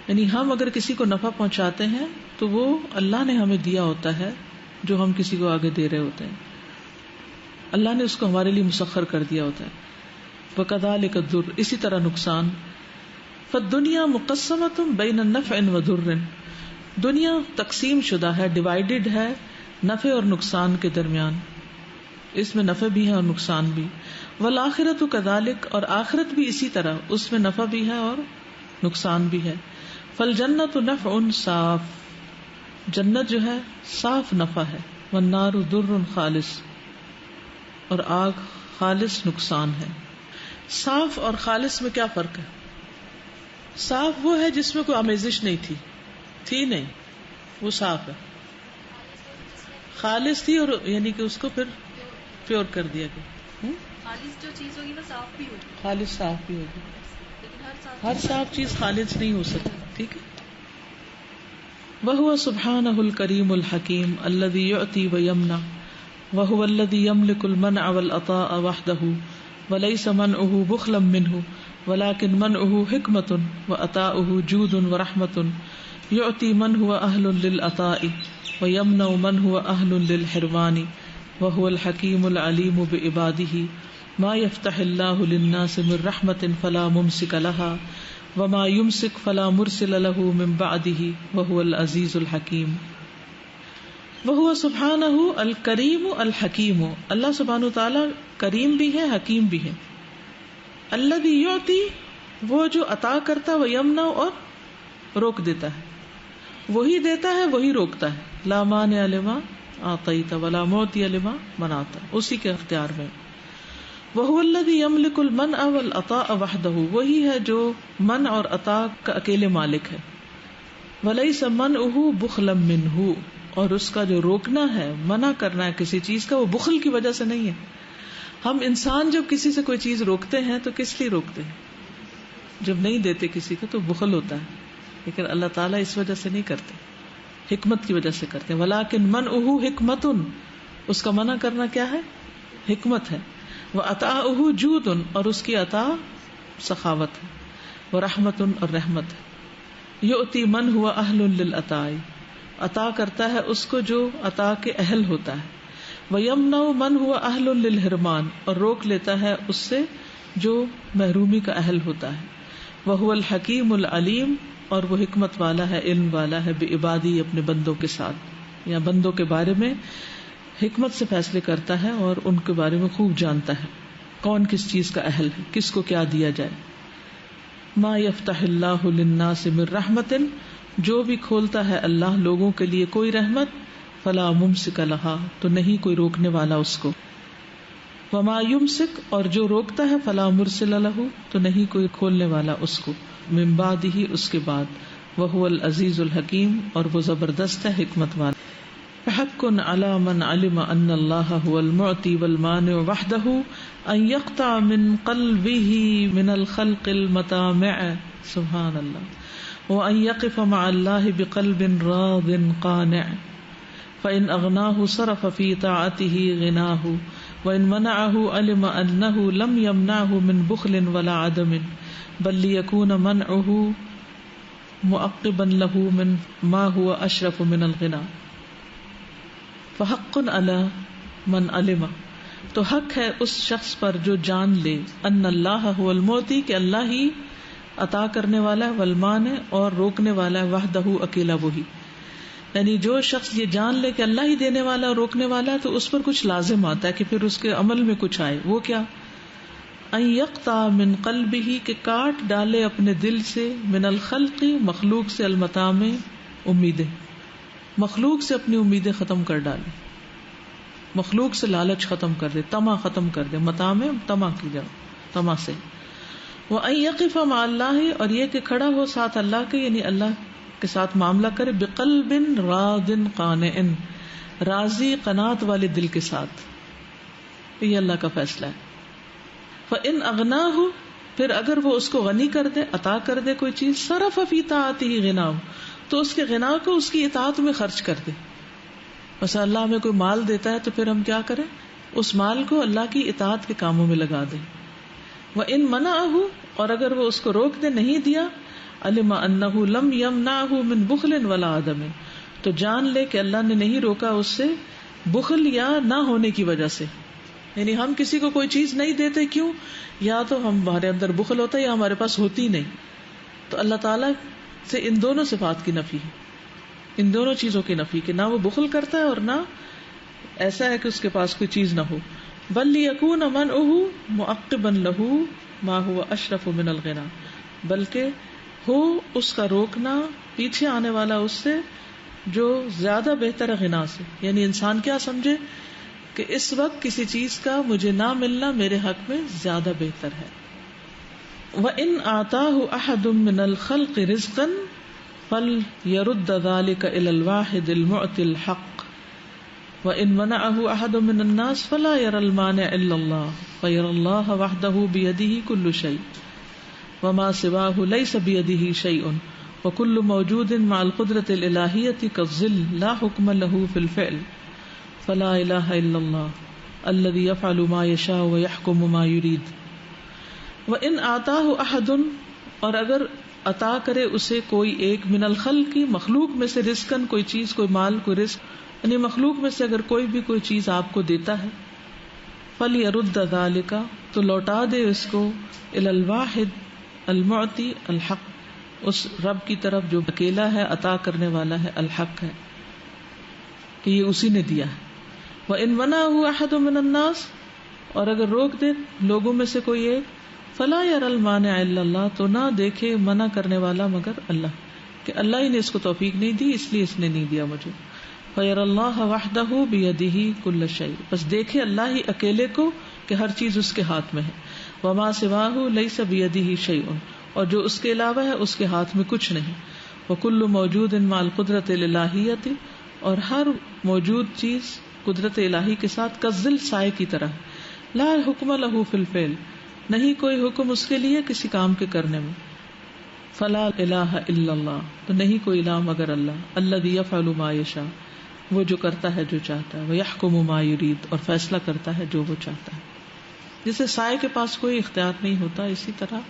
یعنی ہم اگر کسی کو نفع پہنچاتے ہیں تو وہ اللہ نے ہمیں دیا ہوتا ہے جو ہم کسی کو آگے دے رہے ہوتے ہیں، اللہ نے اس کو ہمارے لیے مسخر کر دیا ہوتا ہے. وَكَذَلِكَ الضُّرُّ اسی طرح نقصان. فالدنیا مقسمۃ بین نفع و ضر دنیا تقسیم شدہ ہے، ڈیوائیڈڈ ہے نفع اور نقصان کے درمیان، اس میں نفع بھی ہے اور نقصان بھی. والآخرۃ کذالک اور آخرت بھی اسی طرح، اس میں نفع بھی ہے اور نقصان بھی ہے. فالجنۃ نفع صاف جنت جو ہے صاف نفع ہے، والنار ضر خالص اور آگ خالص نقصان ہے. صاف اور خالص میں کیا فرق ہے؟ صاف وہ ہے جس میں کوئی آمیزش نہیں تھی نہیں، وہ صاف ہے. خالص تھی اور یعنی کہ اس کو پھر پیور کر دیا گیا. خالص جو چیز ہوگی وہ صاف بھی ہوگی، خالص صاف بھی ہوگی، لیکن ہر صاف چیز خالص نہیں ہو سکتی. ٹھیک ہے. وَهُوَ سُبْحَانَهُ الْكَرِيمُ الْحَكِيمُ الَّذِي يُعْطِي وَيَمْنَعُ وَهُوَ الَّذِي يَمْلِكُ الْمَنْعَ وَالْعَطَاءَ وَحْدَهُ وَلَيْسَ مَنْعُهُ بُخْلًا مِّنْهُ وَلَكِنْ مَنْعُهُ حِكْمَةٌ وَعَطَاؤُهُ جُودٌ وَرَحْمَةٌ يُعْطِي مَنْ هُوَ أَهْلٌ لِلْعَطَاءِ وَيَمْنَعُ مَنْ هُوَ أَهْلٌ لِلْحِرْمَانِ وَهُوَ الْحَكِيمُ الْعَلِيمُ بِعِبَادِهِ مَا يَفْتَحِ اللَّهُ لِلنَّاسِ مِن رَحْمَةٍ فَلَا مُمْسِكَ لَهَا وما يمسك فلا مرسل له من بعده وهو العزيز الحكيم. وهو سبحانه الكريم الحكيم اللہ سبحانہ تعالی کریم بھی ہے حکیم بھی ہے. الذي يعطي وہ جو عطا کرتا ہے، ويمنع اور روک دیتا ہے، وہی دیتا ہے وہی روکتا ہے. لا مانع لما اعطيت ولا معطي لما منعت اسی کے اختیار میں. وَهُوَ الَّذِي يَمْلِكُ الْمَنْعَ وَالْعَطَاءَ وَحْدَهُ وہی ہے جو منع اور عطا کا اکیلے مالک ہے. وَلَيْسَ مَنْعُهُ بُخْلًا مِّنْهُ اور اس کا جو روکنا ہے، منع کرنا ہے کسی چیز کا، وہ بخل کی وجہ سے نہیں ہے. ہم انسان جب کسی سے کوئی چیز روکتے ہیں تو کس لیے روکتے ہیں؟ جب نہیں دیتے کسی کو تو بخل ہوتا ہے، لیکن اللہ تعالیٰ اس وجہ سے نہیں کرتے، حکمت کی وجہ سے کرتے ہیں. وَلَكِنْ مَنْعُهُ حِكْمَةٌ اس کا منع کرنا کیا ہے؟ حکمت ہے. وَعَطَاؤُهُ جُودٌ اور اس کی عطا سخاوت ہے. وَرَحْمَةٌ اور رحمت ہے. يُؤْتِي مَنْ هُوَ أَهْلٌ لِلْعَطَاءِ عطا کرتا ہے اس کو جو عطا کے اہل ہوتا ہے. وَيَمْنَعُ مَنْ هُوَ أَهْلٌ لِلْحِرْمَانِ اور روک لیتا ہے اس سے جو محرومی کا اہل ہوتا ہے. وَهُوَ الْحَكِيمُ الْعَلِيمُ اور وہ حکمت والا ہے، علم والا ہے، بعبادی اپنے بندوں کے ساتھ یا بندوں کے بارے میں حکمت سے فیصلے کرتا ہے اور ان کے بارے میں خوب جانتا ہے کون کس چیز کا اہل ہے، کس کو کیا دیا جائے. ما یفتح اللہ للناس من رحمت جو بھی کھولتا ہے اللہ لوگوں کے لیے کوئی رحمت، فلا ممسک لہا تو نہیں کوئی روکنے والا اس کو. وما یمسک اور جو روکتا ہے فلا مرسل لہ تو نہیں کوئی کھولنے والا اس کو، من بعدہ اس کے بعد. وہو العزیز الحکیم اور وہ زبردست ہے حکمت والا. حق علی من علم ان اللہ هو المعطی والمانع وحدہ ان یقطع من قلبہ من الخلق المطامع سبحان اللہ وان یقف مع اللہ بقلب راض قانع فان اغناہ صرف فی طاعته غناہ وان منعہ علم انہ لم یمنعہ من بخل ولا عدم بل لیکون منعہ معقبا له من ما هو اشرف من الغنى. فحق علی من علم تو حق ہے اس شخص پر جو جان لے ان اللہ هو المعطی کہ اللہ ہی عطا کرنے والا ہے، والمانع اور روکنے والا ہے، وحدہ اکیلا وہی. یعنی جو شخص یہ جان لے کہ اللہ ہی دینے والا اور روکنے والا ہے تو اس پر کچھ لازم آتا ہے کہ پھر اس کے عمل میں کچھ آئے. وہ کیا؟ ان یقطع من قلبہ کہ کاٹ ڈالے اپنے دل سے، من الخلق مخلوق سے، المطامع امیدیں، مخلوق سے اپنی امیدیں ختم کر ڈالے، مخلوق سے لالچ ختم کر دے، طمع ختم کر دے. مطامع طمع کی جاؤ، طمع سے. وَأَن يَقِفَ مَعَ اللَّهِ اور یہ کہ کھڑا ہو ساتھ اللہ کے، یعنی اللہ کے ساتھ معاملہ کرے، بِقَلْبٍ رَاضٍ قَانِعٍ راضی قناعت والے دل کے ساتھ. یہ اللہ کا فیصلہ ہے. فَإِنْ أَغْنَاهُ پھر اگر وہ اس کو غنی کر دے, عطا کر دے کوئی چیز, صَرَفَ فِي طَاعَتِهِ غِنَاهُ تو اس کے غنا کو اس کی اطاعت میں خرچ کر دے. مثلا اللہ ہمیں کوئی مال دیتا ہے تو پھر ہم کیا کریں, اس مال کو اللہ کی اطاعت کے کاموں میں لگا دیں. وَإِنْ مَنَعَهُ اور اگر وہ اس کو روک دے, نہیں دیا, عَلِمَ أَنَّهُ لَمْ يَمْنَعْهُ مِنْ بُخْلٍ وَلَا عَدَمٍ تو جان لے کہ اللہ نے نہیں روکا اس سے بخل یا نہ ہونے کی وجہ سے. یعنی ہم کسی کو کوئی چیز نہیں دیتے, کیوں؟ یا تو ہمارے اندر بخل ہوتا ہے یا ہمارے پاس ہوتی نہیں. تو اللہ تعالیٰ سے ان دونوں صفات کی نفی ہے, ان دونوں چیزوں کی نفی, کہ نہ وہ بخل کرتا ہے اور نہ ایسا ہے کہ اس کے پاس کوئی چیز نہ ہو. بل لیکون منعہ معقبا لہ ما هو اشرف من الغنا بلکہ ہو اس کا روکنا پیچھے آنے والا اس سے جو زیادہ بہتر ہے غنا سے. یعنی انسان کیا سمجھے کہ اس وقت کسی چیز کا مجھے نہ ملنا میرے حق میں زیادہ بہتر ہے. وَإِنْ آتَاهُ أَحَدٌ مِّنَ الْخَلْقِ رِزْقًا فَلْيَرُدَّ ذَلِكَ إِلَى الْوَاحِدِ الْمُعْطِ الْحَقِّ وَإِنْ مَنَعَهُ أَحَدٌ مِّنَ النَّاسِ فَلَا يَرَى الْمَانِعَ إِلَّا اللَّهُ فَيَرَى اللَّهَ وَحْدَهُ بِيَدِهِ كُلُّ شَيْءٍ وَمَا سِوَاهُ لَيْسَ بِيَدِهِ شَيْءٌ وَكُلُّ مَوْجُودٍ مَعَ الْقُدْرَةِ الْإِلَٰهِيَّةِ كَالظِّلِّ لَا حُكْمَ لَهُ فِي الْفِعْلِ فلا الہ الا اللہ الذی یفعل ما یشاء ویحکم ما یرید. وان آتاہ احد اور اگر عطا کرے اسے کوئی ایک, من الخلق مخلوق میں سے, رزقن کوئی چیز, کوئی مال, کوئی رزق, یعنی مخلوق میں سے اگر کوئی بھی کوئی چیز آپ کو دیتا ہے, فلیرد ذالک تو لوٹا دے اس کو, الی الواحد المعطی الحق اس رب کی طرف جو اکیلا ہے, عطا کرنے والا ہے, الحق ہے کہ یہ اسی نے دیا ہے. وَإِن مَنَعَهُ أَحَدٌ مِّنَ النَّاسِ اور اگر روک دے لوگوں میں سے کوئی ایک, فَلَا يَرَى الْمَانِعَ إِلَّا اللَّهُ تو نہ دیکھے منع کرنے والا مگر اللہ, کہ اللہ ہی نے اس کو توفیق نہیں دی اس لیے اس نے نہیں دیا مجھے. فَيَرَى اللَّهَ وَحْدَهُ بِيَدِهِ كُلَّ شَيْءٍ بس دیکھے اللہ ہی اکیلے کو کہ ہر چیز اس کے ہاتھ میں ہے. وَمَا سِوَاهُ لَيْسَ بِيَدِهِ شَيْءٌ اور جو اس کے علاوہ ہے اس کے ہاتھ میں کچھ نہیں. وَكُلُّ مَوْجُودٍ مَعَ الْقُدْرَةِ الْإِلَٰهِيَّةِ اور ہر موجود چیز قدرت الہی کے ساتھ کذل سائے کی طرح. لا حکم لہ فی الفعل نہیں کوئی حکم اس کے لیے کسی کام کے کرنے میں. فلا الہ الا اللہ تو نہیں کوئی الہ مگر اللہ, الذی یفعل ما یشاء وہ جو کرتا ہے جو چاہتا ہے, ویحکم ما یرید اور فیصلہ کرتا ہے جو وہ چاہتا ہے. جیسے سائے کے پاس کوئی اختیار نہیں ہوتا, اسی طرح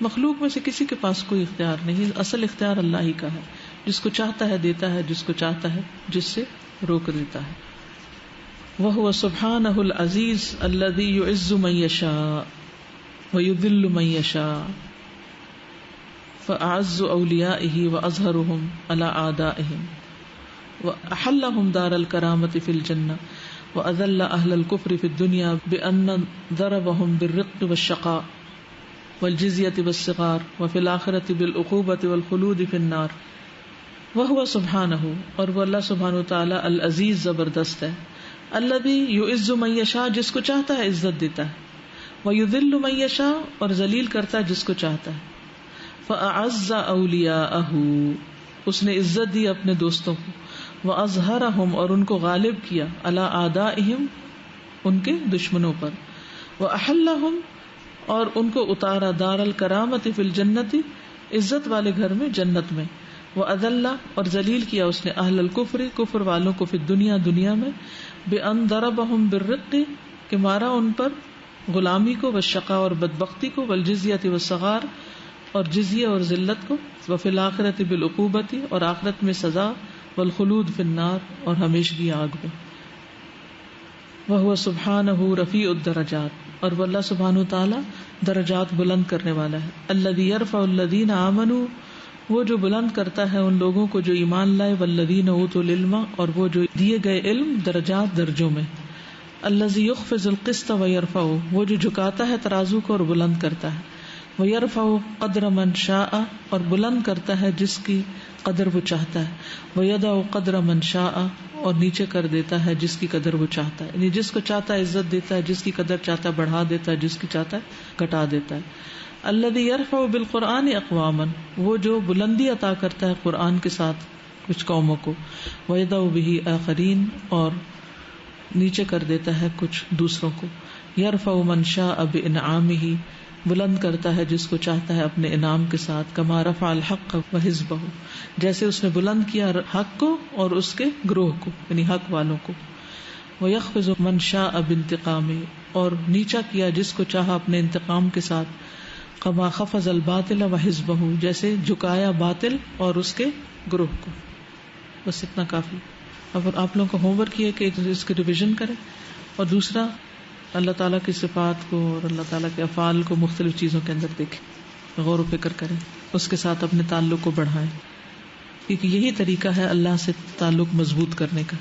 مخلوق میں سے کسی کے پاس کوئی اختیار نہیں, اصل اختیار اللہ ہی کا ہے, جس کو چاہتا ہے دیتا ہے, جس کو چاہتا ہے جس سے روک دیتا ہے. وَهُوَ سُبْحَانَهُ الْعَزِيزُ الَّذِي يُعِزُّ مَن يَشَاءُ وَيُذِلُّ مَن يَشَاءُ فَأَعَزُّ أَوْلِيَائِهِ وَأَظْهَرُهُمْ عَلَى أَعْدَائِهِمْ وَأَحَلَّهُمْ دَارَ الْكَرَامَةِ فِي الْجَنَّةِ وَأَذَلَّ أَهْلَ الْكُفْرِ فِي الدُّنْيَا بِأَنَّ ضَرَبَهُمْ بِالرِّقِّ وَالشَّقَاءِ وَالْجِزْيَةِ وَالصِّغَارِ وَفِي الْآخِرَةِ بِالْعُقُوبَةِ وَالْخُلُودِ فِي النَّارِ. وَهُوَ سُبْحَانَهُ اور وہ اللہ سبحانہ وتعالی العزیز زبردست ہے, الذی یعز من یشاء جس کو چاہتا ہے عزت دیتا ہے, ویذل من یشاء اور ذلیل کرتا ہے جس کو چاہتا ہے. فاعز اولیاءہ اس نے عزت دی اپنے دوستوں کو, واظہرہم اور ان کو غالب کیا, علی اعدائہم ان کے دشمنوں پر, واحلہم اور ان کو اتارا, دار الکرامۃ فی الجنۃ عزت والے گھر میں جنت میں, وَأَذَلَّ اور ذلیل کیا اس نے اہل الکفر کفر والوں کو فی الدنیا دنیا میں, بِأَن ضَرَبَهُمْ بِالرِّقِّ کہ مارا ان پر غلامی کو, والشقاء اور بدبختی کو, والجزیۃ والصغار اور جزیہ اور ذلت کو, وفی الآخرۃ بالعقوبۃ اور آخرت میں سزا, والخلود فی النار اور ہمیشگی آگ میں. وَهُوَ سُبْحَانَهُ رفیع الدرجات اور وہ اللہ سبحانہ تعالی درجات بلند کرنے والا ہے. الذی یرفع الذین آمنوا وہ جو بلند کرتا ہے ان لوگوں کو جو ایمان لائے, والذین اوتوا العلم اور وہ جو دیے گئے علم, درجات درجوں میں. الذی یخفض القسط ویرفع وہ جو جھکاتا ہے ترازو کو اور بلند کرتا ہے, ویرفع قدر من شاء اور بلند کرتا ہے جس کی قدر وہ چاہتا ہے, ویضع قدر من شاء اور نیچے کر دیتا ہے جس کی قدر وہ چاہتا ہے, یعنی جس کو چاہتا ہے عزت دیتا ہے, جس کی قدر چاہتا ہے بڑھا دیتا ہے, جس کی چاہتا ہے گھٹا دیتا ہے. الذی یرفع بالقرآن اقواما وہ جو بلندی عطا کرتا ہے قرآن کے ساتھ کچھ قوموں کو، وَيَضَعُ بِهِ آخَرِينَ اور نیچے کر دیتا ہے کچھ دوسروں کو، يَرْفَعُ مَنْ شَاءَ بِإِنْعَامِهِ بلند کرتا ہے جس کو چاہتا ہے اپنے انعام کے ساتھ، كَمَا رَفَعَ الْحَقَّ وَحِزْبَهُ جیسے اس نے بلند کیا حق کو اور اس کے گروہ کو یعنی حق والوں کو، وَيَخْفِضُ مَنْ شَاءَ بِانْتِقَامِهِ اور نیچا کیا جس کو چاہا اپنے انتقام کے ساتھ، كَمَا خَفَضَ الْبَاطِلَ وَحِزْبَهُ جیسے جھکایا باطل اور اس کے گروہ کو. بس اتنا کافی. اب آپ لوگوں کو ہوم ورک یہ کہ اس کی ریویژن کریں، اور دوسرا اللہ تعالیٰ کی صفات کو اور اللہ تعالیٰ کے افعال کو مختلف چیزوں کے اندر دیکھیں، غور و فکر کریں، اس کے ساتھ اپنے تعلق کو بڑھائیں، کیونکہ یہی طریقہ ہے اللہ سے تعلق مضبوط کرنے کا.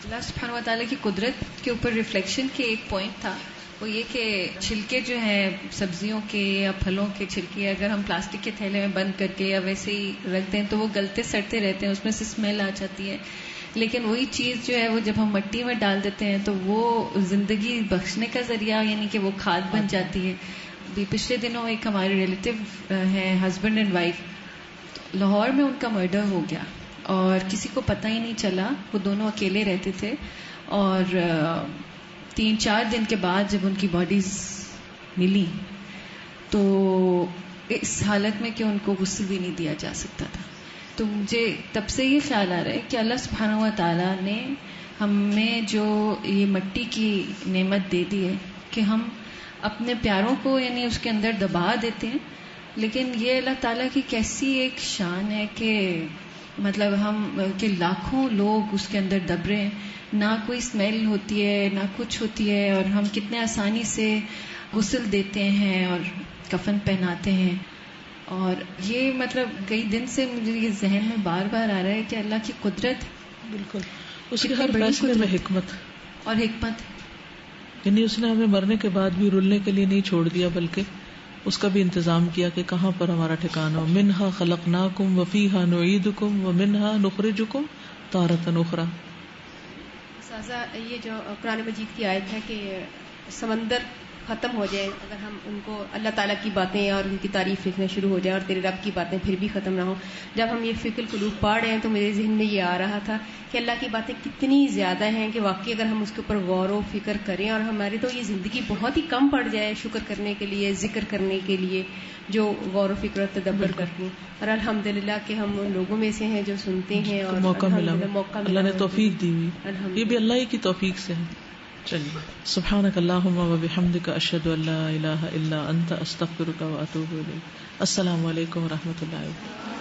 اللہ سبحانہ و تعالیٰ کی قدرت کے اوپر ریفلیکشن کے ایک پوائنٹ تھا، وہ یہ کہ چھلکے جو ہیں سبزیوں کے یا پھلوں کے چھلکے اگر ہم پلاسٹک کے تھیلے میں بند کر کے یا ویسے ہی رکھ دیں تو وہ گلتے سڑتے رہتے ہیں، اس میں سے اسمیل آ جاتی ہے. لیکن وہی چیز جو ہے وہ جب ہم مٹی میں ڈال دیتے ہیں تو وہ زندگی بخشنے کا ذریعہ یعنی کہ وہ کھاد بن جاتی ہے. پچھلے دنوں ایک ہمارے ریلیٹیو ہیں ہسبینڈ اینڈ وائف، لاہور میں ان کا مرڈر ہو گیا اور کسی کو پتہ ہی نہیں چلا. وہ دونوں اکیلے رہتے تھے اور 3-4 دن کے بعد جب ان کی باڈیز ملی تو اس حالت میں کہ ان کو غسل بھی نہیں دیا جا سکتا تھا. تو مجھے تب سے یہ خیال آ رہا ہے کہ اللہ سبحانہ و تعالیٰ نے ہمیں جو یہ مٹی کی نعمت دے دی ہے کہ ہم اپنے پیاروں کو یعنی اس کے اندر دبا دیتے ہیں، لیکن یہ اللہ تعالیٰ کی کیسی ایک شان ہے کہ مطلب ہم کہ لاکھوں لوگ اس کے اندر دب رہے ہیں، نہ کوئی اسمیل ہوتی ہے نہ کچھ ہوتی ہے، اور ہم کتنے آسانی سے غسل دیتے ہیں اور کفن پہناتے ہیں. اور یہ مطلب کئی دن سے مجھے یہ ذہن میں بار بار آ رہا ہے کہ اللہ کی قدرت بالکل اس کے ہر فیصلے میں حکمت اور حکمت، یعنی اس نے ہمیں مرنے کے بعد بھی رلنے کے لیے نہیں چھوڑ دیا بلکہ اس کا بھی انتظام کیا کہ کہاں پر ہمارا ٹھکانہ ہو. منہا خلقناکم وفیہا نعیدکم ومنہا نخرجکم تارۃ اخری. سازا یہ جو قرآن مجید کی آیت ہے کہ سمندر ختم ہو جائے اگر ہم ان کو اللہ تعالیٰ کی باتیں اور ان کی تعریف لکھنا شروع ہو جائیں اور تیرے رب کی باتیں پھر بھی ختم نہ ہوں. جب ہم یہ فکر القلوب پڑھ رہے ہیں تو میرے ذہن میں یہ آ رہا تھا کہ اللہ کی باتیں کتنی زیادہ ہیں کہ واقعی اگر ہم اس کے اوپر غور و فکر کریں اور ہماری تو یہ زندگی بہت ہی کم پڑ جائے شکر کرنے کے لیے، ذکر کرنے کے لیے جو غور و فکر اور تدبر کرتی ہیں. اور الحمدللہ کہ ہم ان لوگوں میں سے ہیں جو سنتے ہیں اور موقع ملا، اللہ نے توفیق دی ہوئی، یہ بھی اللہ ہی کی توفیق سے ہے. چلیے سبحانک اللہم و بحمدک اشہد ان لا الہ الا انت استغفرک و اتوب الیک. السلام علیکم و رحمۃ اللہ.